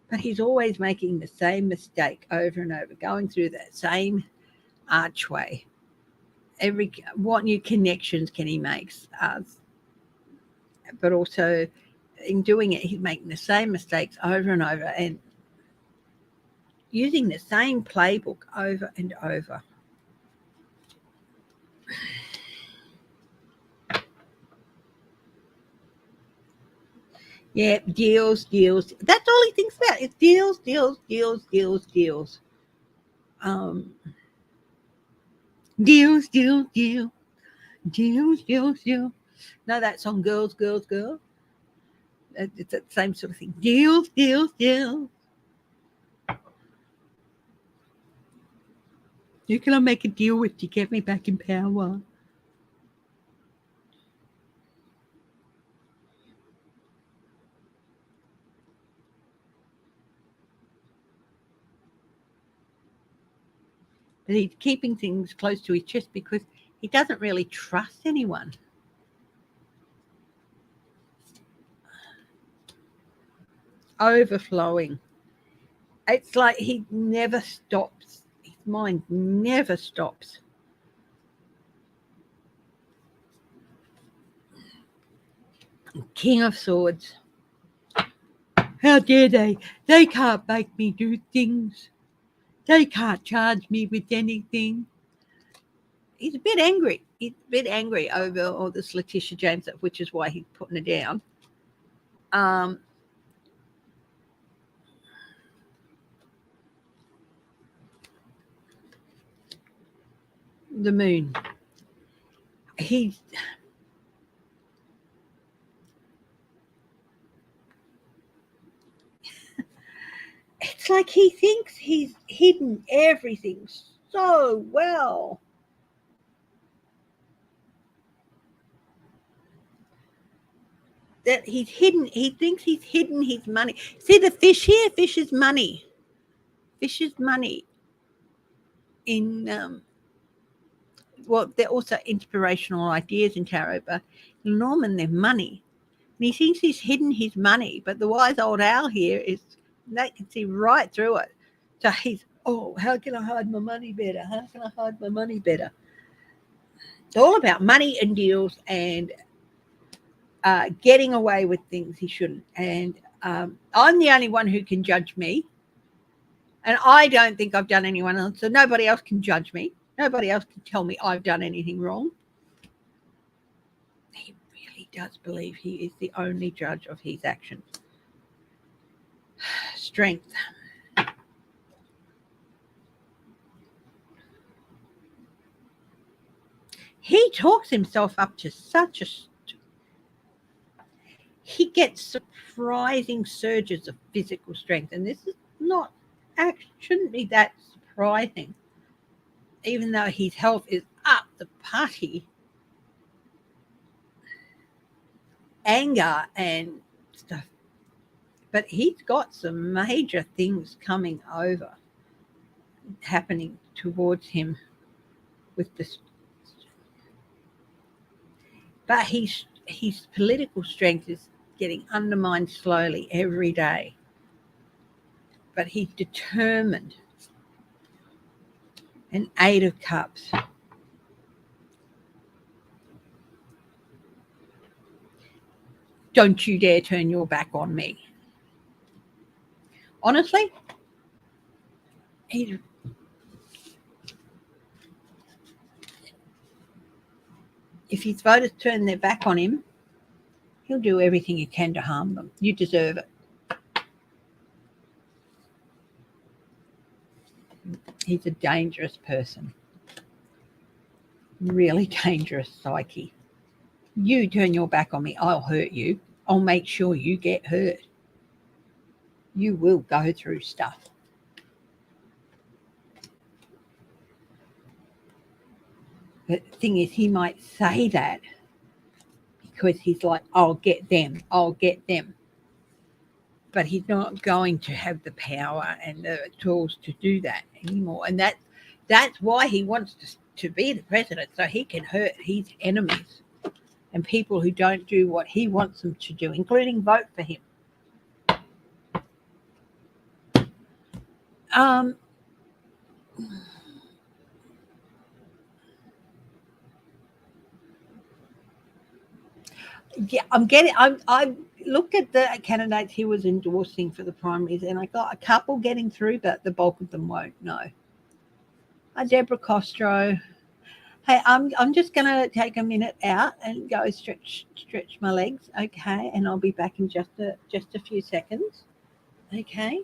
But he's always making the same mistake over and over, going through that same archway. What new connections can he make? But also in doing it, he's making the same mistakes over and over and using the same playbook over and over. Yeah, deals. That's all he thinks about. It's deals. Deals. No, that song, Girls. It's that same sort of thing. Deals. Who can I make a deal with to get me back in power? But he's keeping things close to his chest because he doesn't really trust anyone. Overflowing. It's like he never stops. His mind never stops. King of Swords. How dare they? They can't make me do things. They can't charge me with anything. He's a bit angry. He's a bit angry over all this Letitia James, which is why he's putting her down. The moon. It's like he thinks he's hidden everything so well. That he thinks he's hidden his money. See the fish here? Fish is money. Fish is money. In well, they're also inspirational ideas in tarot, but Norman, they're money. And he thinks he's hidden his money, but the wise old owl here is, they can see right through it. So he's, oh, how can I hide my money better? How can I hide my money better? It's all about money and deals and getting away with things he shouldn't. And I'm the only one who can judge me. And I don't think I've done anyone else. So nobody else can judge me. Nobody else can tell me I've done anything wrong. He really does believe he is the only judge of his actions. Strength. He talks himself up to such a... He gets surprising surges of physical strength. And this is not... shouldn't be that surprising. Even though his health is up the putty. Anger and stuff. But he's got some major things coming over, happening towards him with this. But his political strength is getting undermined slowly every day. But he's determined. An 8 of Cups. Don't you dare turn your back on me. Honestly, if his voters turn their back on him, he'll do everything he can to harm them. You deserve it. He's a dangerous person. Really dangerous psyche. You turn your back on me, I'll hurt you. I'll make sure you get hurt. You will go through stuff. But the thing is, he might say that because he's like, I'll get them. But he's not going to have the power and the tools to do that anymore. And that's why he wants to be the president, so he can hurt his enemies and people who don't do what he wants them to do, including vote for him. Yeah, I looked at the candidates he was endorsing for the primaries, and I got a couple getting through, but the bulk of them won't. No. Deborah Costro. Hey, I'm just gonna take a minute out and go stretch my legs, okay? And I'll be back in just a few seconds, okay?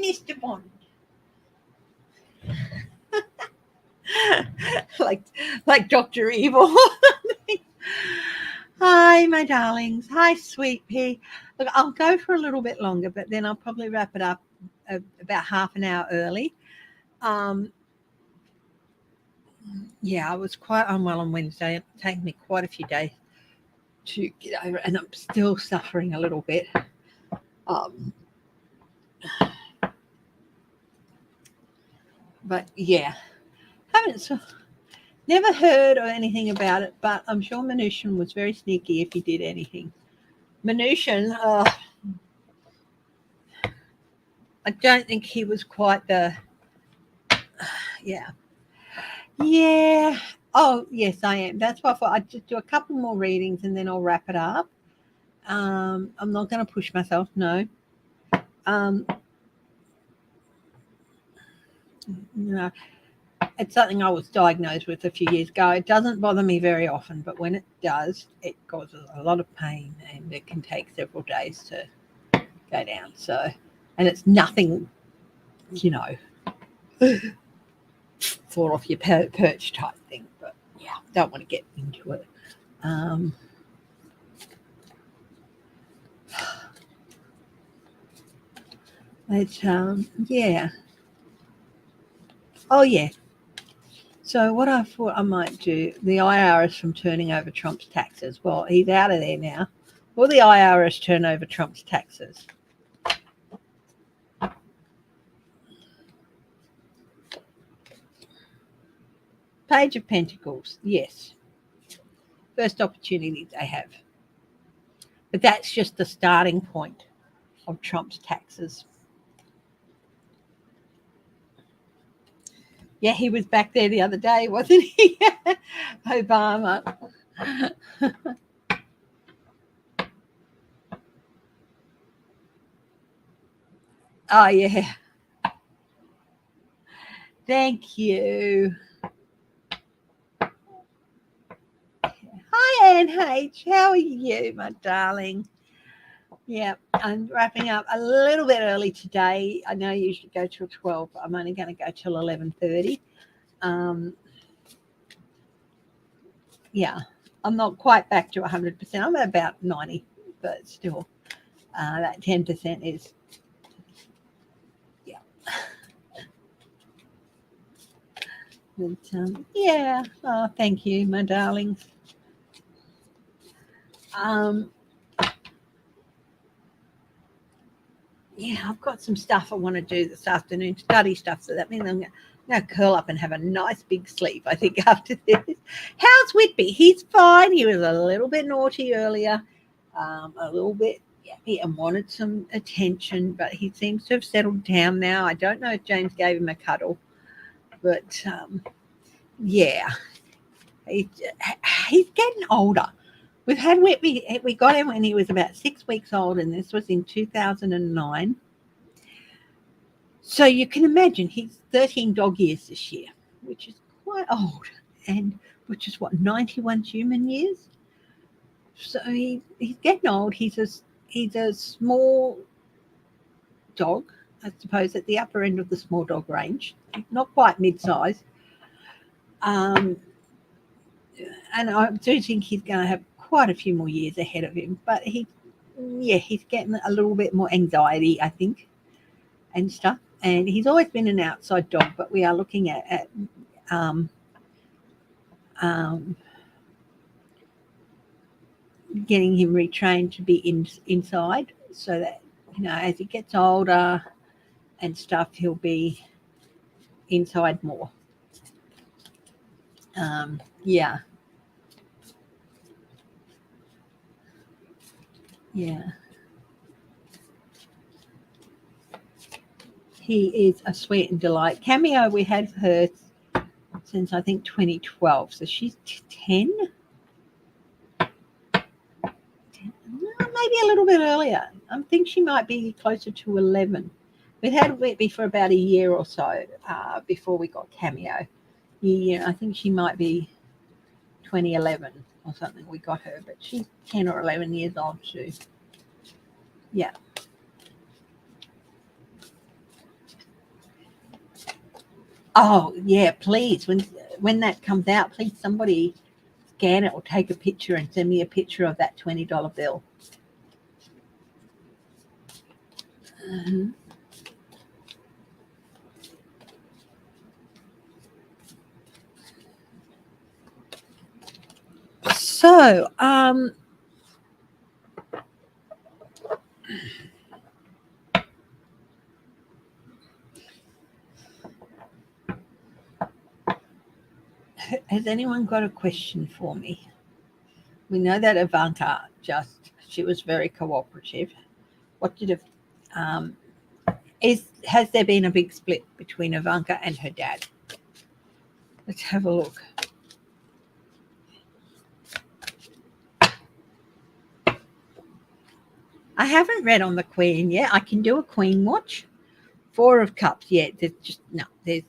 Mr. Bond. like Dr. Evil. Hi, my darlings. Hi, sweet pea. Look, I'll go for a little bit longer, but then I'll probably wrap it up about half an hour early. Yeah, I was quite unwell on Wednesday. It taken me quite a few days to get over it, and I'm still suffering a little bit. But yeah, never heard or anything about it, but I'm sure Mnuchin was very sneaky if he did anything. Mnuchin, I don't think he was quite the, yeah. Oh, yes, I am. That's why I thought I'd just do a couple more readings and then I'll wrap it up. I'm not going to push myself, no. No. It's something I was diagnosed with a few years ago. It doesn't bother me very often, but when it does, it causes a lot of pain and it can take several days to go down. So, and it's nothing, fall off your perch type thing. But yeah, don't want to get into it. Yeah. Oh, yeah. So what I thought I might do, the IRS from turning over Trump's taxes. Well, he's out of there now. Will the IRS turn over Trump's taxes? Page of Pentacles, yes. First opportunity they have. But that's just the starting point of Trump's taxes. Yeah, he was back there the other day, wasn't he? Obama. Oh, yeah. Thank you. Hi, Anne H. How are you, my darling? Yeah, I'm wrapping up a little bit early today. I know I usually go till 12, but I'm only going to go till 11:30. Yeah, I'm not quite back to 100%. I'm at about 90, but still, that 10% is, yeah. But, yeah. Oh, thank you, my darlings. Yeah, I've got some stuff I want to do this afternoon, study stuff. So that means I'm going to curl up and have a nice big sleep, I think, after this. How's Whitby? He's fine. He was a little bit naughty earlier, a little bit yappy and wanted some attention, but he seems to have settled down now. I don't know if James gave him a cuddle, but yeah, he's getting older. We've had Whitby, we got him when he was about 6 weeks old, and this was in 2009. So you can imagine he's 13 dog years this year, which is quite old, and which is what, 91 human years. So he's getting old. He's a small dog, I suppose, at the upper end of the small dog range, not quite mid-size. And I do think he's going to have quite a few more years ahead of him. But he's getting a little bit more anxiety, I think, and stuff. And he's always been an outside dog, but we are looking at getting him retrained to be inside, so that as he gets older and stuff, he'll be inside more. Yeah. He is a sweet and delight. Cameo, we had her since I think 2012, so she's 10. Maybe a little bit earlier. I think she might be closer to 11. We had Whitby for about a year or so before we got Cameo. Yeah, I think she might be 2011 or something we got her, but she's 10 or 11 years old too. Yeah. Oh yeah, please. When that comes out, please somebody scan it or take a picture and send me a picture of that $20 bill. Mhm. So, has anyone got a question for me? We know that Ivanka she was very cooperative. What did it, um, has there been a big split between Ivanka and her dad? Let's have a look. I haven't read on the Queen yet. I can do a Queen watch. Four of Cups. Yeah, there's just no. There's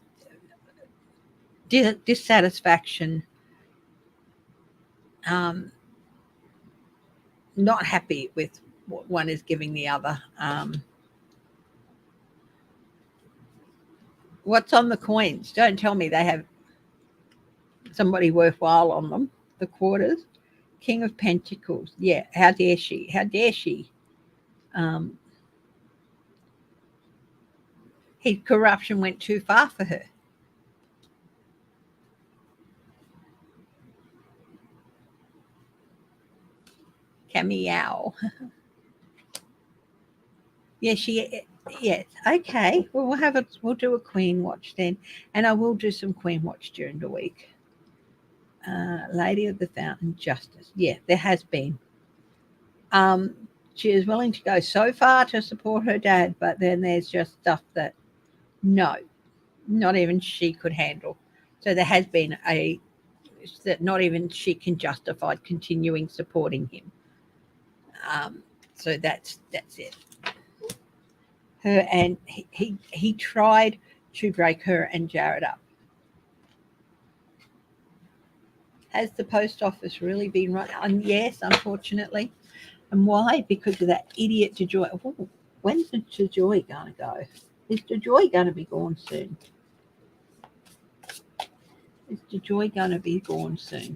dissatisfaction. Um, not happy with what one is giving the other. What's on the coins? Don't tell me they have somebody worthwhile on them. The quarters. King of Pentacles. Yeah, how dare she? How dare she? Um, his corruption went too far for her. Cameo. Yeah, yes. Okay. Well, we'll do a Queen watch then, and I will do some Queen watch during the week. Lady of the Fountain, Justice. Yeah, there has been. Um, she is willing to go so far to support her dad, but then there's just stuff that no, not even she could handle. So there has been that not even she can justify continuing supporting him. Um, so that's it. Her and he tried to break her and Jared up. Has the post office really been run? And yes, unfortunately. And why? Because of that idiot DeJoy. Oh, when's the DeJoy going to go? Is DeJoy going to be gone soon? Is DeJoy going to be gone soon?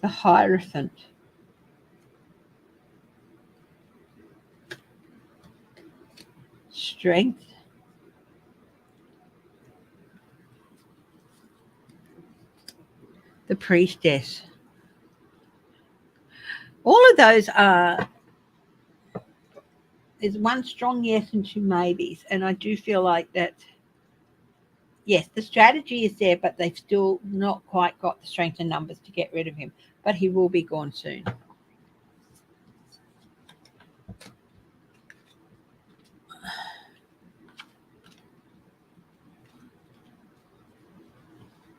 The Hierophant. Strength. The Priestess. All of those are, there's one strong yes and two maybes. And I do feel like that, yes, the strategy is there, but they've still not quite got the strength and numbers to get rid of him. But he will be gone soon.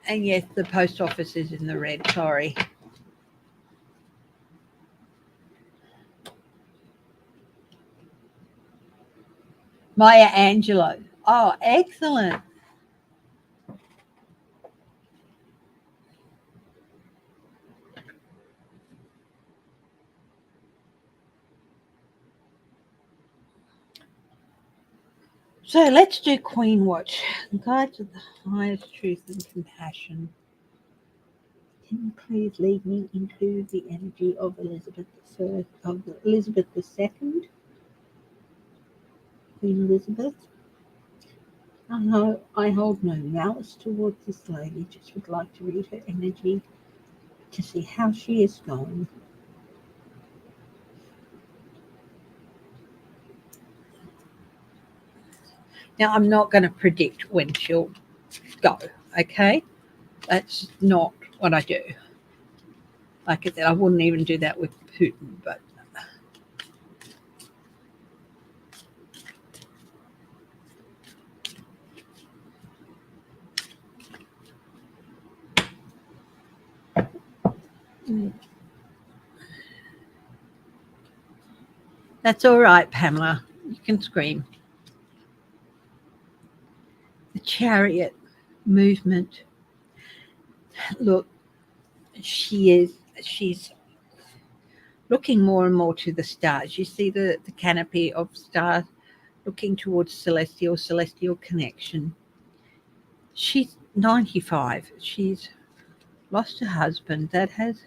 And yes, the post office is in the red. Sorry. Maya Angelou. Oh, excellent. So let's do Queen Watch. Guides of the highest truth and compassion. Can you please lead me into the energy of Elizabeth II? Queen Elizabeth? I hold no malice towards this lady, just would like to read her energy to see how she is going. Now, I'm not going to predict when she'll go, okay? That's not what I do. Like I said, I wouldn't even do that with Putin, but that's all right, Pamela. You can scream. The Chariot movement. Look, she's looking more and more to the stars. You see the canopy of stars looking towards celestial connection. She's 95. She's lost a husband that has.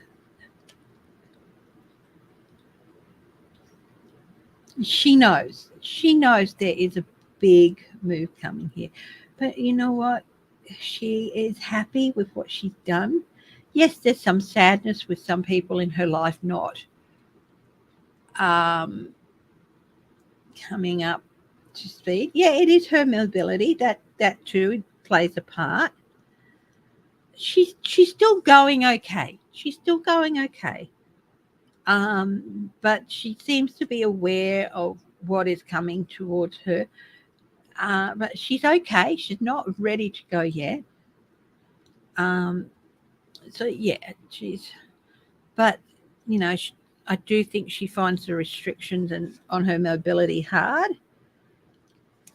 She knows. She knows there is a big move coming here. But you know what? She is happy with what she's done. Yes, there's some sadness with some people in her life not um, coming up to speed. Yeah, it is her mobility that too plays a part. She's still going okay. She's still going okay. But she seems to be aware of what is coming towards her. But she's okay. She's not ready to go yet. Um, so yeah, she's. But you know, I do think she finds the restrictions and on her mobility hard.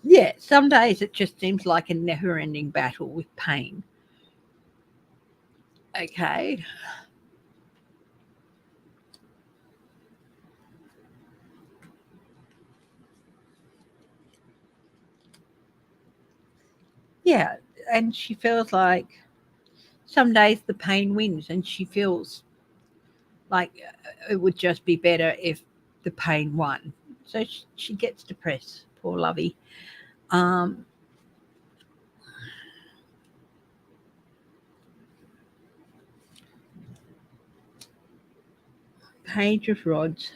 Yeah, some days it just seems like a never-ending battle with pain. Okay. Yeah, and she feels like some days the pain wins, and she feels like it would just be better if the pain won. So she gets depressed, poor Lovey. Um, Page of Rods.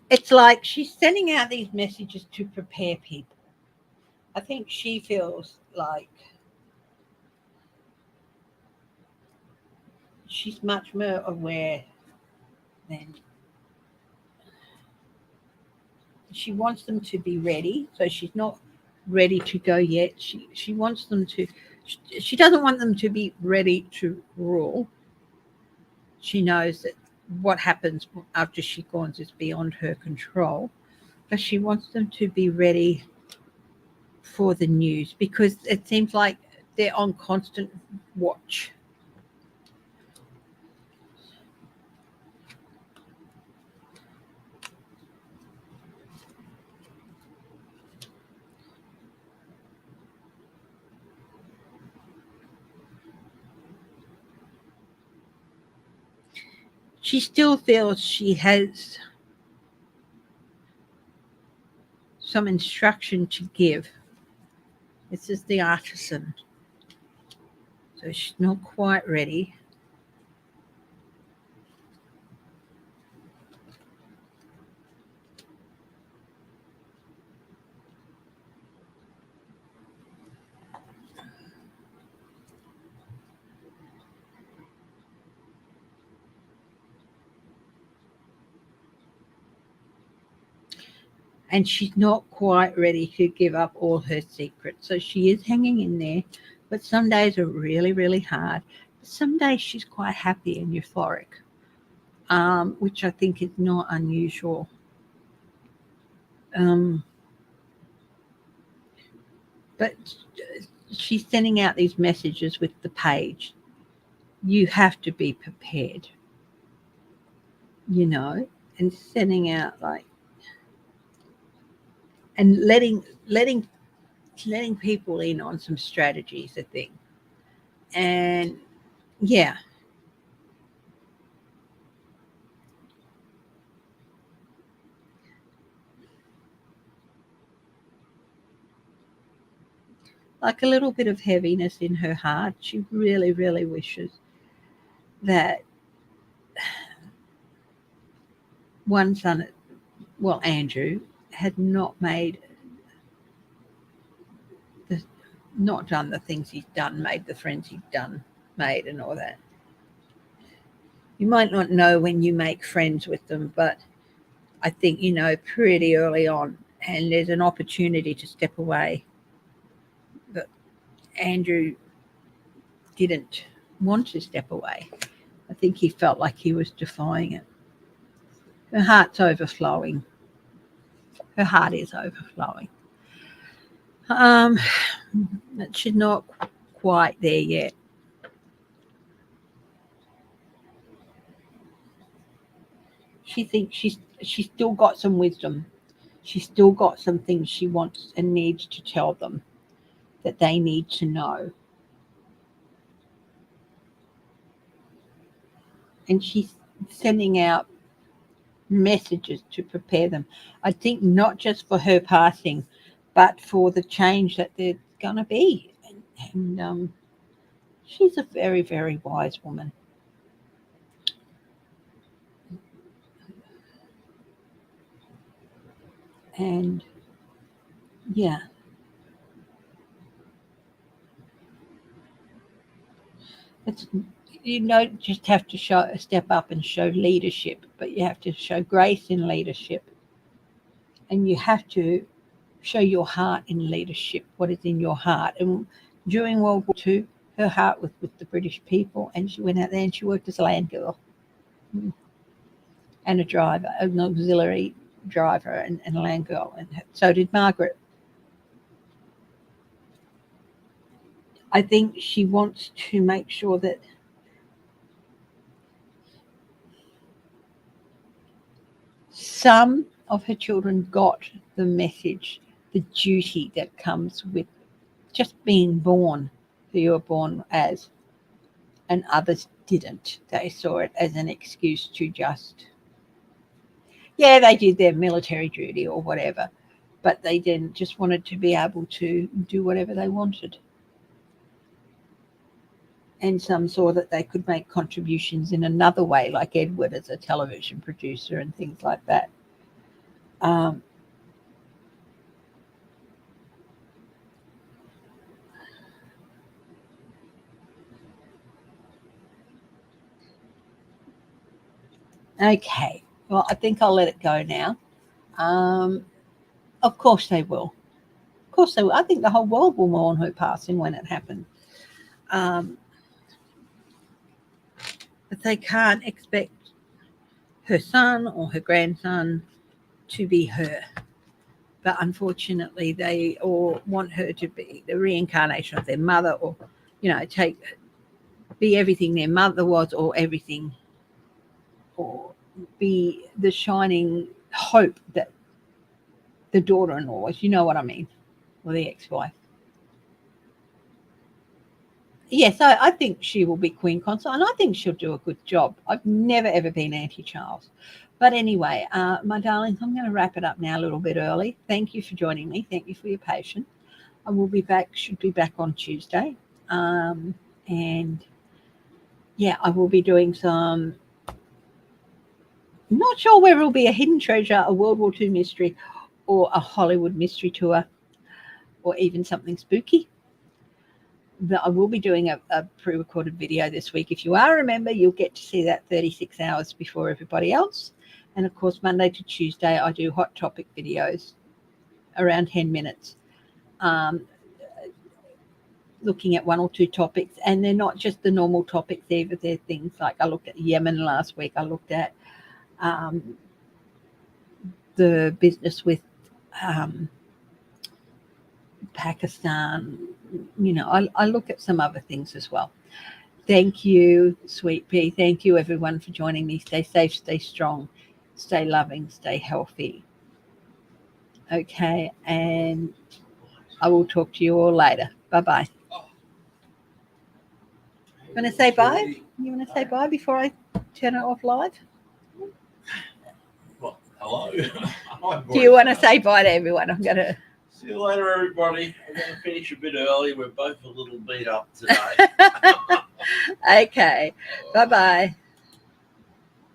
It's like she's sending out these messages to prepare people. I think she feels like she's much more aware than she wants them to be ready. So she's not ready to go yet. She wants them to. She doesn't want them to be ready to rule. She knows that what happens after she goes is beyond her control, but she wants them to be ready for the news because it seems like they're on constant watch. She still feels she has some instruction to give. This is the artisan. So she's not quite ready. And she's not quite ready to give up all her secrets. So she is hanging in there, but some days are really, really hard. Some days she's quite happy and euphoric, which I think is not unusual. Um, but she's sending out these messages with the page. You have to be prepared, you know, and sending out like and letting people in on some strategies, I think. And yeah, like a little bit of heaviness in her heart. She really, really wishes that one son, well, Andrew, had not made the, not done the things he's done, made the friends he's done, made, and all that. You might not know when you make friends with them, but I think you know pretty early on, and there's an opportunity to step away. But Andrew didn't want to step away. I think he felt like he was defying it. Her heart's overflowing. Her heart is overflowing. Um, she's not quite there yet. she thinks she's still got some wisdom. She's still got some things she wants and needs to tell them that they need to know. And she's sending out messages to prepare them. I think not just for her passing, but for the change that there's going to be. And she's a very, very wise woman. And yeah. It's, you don't just have to step up and show leadership, but you have to show grace in leadership. And you have to show your heart in leadership, what is in your heart. And during World War II, her heart was with the British people, and she went out there and she worked as a land girl and a driver, an auxiliary driver and a land girl. And so did Margaret. I think she wants to make sure that some of her children got the message, the duty that comes with just being born who you were born as, and others didn't. They saw it as an excuse to just, yeah, they did their military duty or whatever, but they didn't, just wanted to be able to do whatever they wanted. And some saw that they could make contributions in another way, like Edward as a television producer and things like that. Okay, well, I think I'll let it go now. Of course they will. Of course they will. I think the whole world will mourn her passing when it happens. But they can't expect her son or her grandson to be her. But unfortunately, they all want her to be the reincarnation of their mother, or, be everything their mother was, or everything, or be the shining hope that the daughter-in-law was. You know what I mean? Or the ex-wife. Yes, I think she will be Queen Consort, and I think she'll do a good job. I've never, ever been anti-Charles. But anyway, my darlings, I'm going to wrap it up now a little bit early. Thank you for joining me. Thank you for your patience. I will be back, should be back on Tuesday. And yeah, I will be doing some, not sure whether it'll be a hidden treasure, a World War II mystery, or a Hollywood mystery tour, or even something spooky. I will be doing a pre-recorded video this week. If you are a member, you'll get to see that 36 hours before everybody else. And of course, Monday to Tuesday, I do hot topic videos around 10 minutes, looking at one or two topics. And they're not just the normal topics either. They're things like, I looked at Yemen last week. I looked at the business with Pakistan. I look at some other things as well. Thank you, Sweet Pea. Thank you, everyone, for joining me. Stay safe, stay strong, stay loving, stay healthy. Okay, and I will talk to you all later. Bye-bye. You want to say bye? You want to say bye before I turn it off live? Well, hello. Do you want to say bye to everyone? I'm going to... See you later, everybody. I'm going to finish a bit early. We're both a little beat up today. Okay. Bye-bye.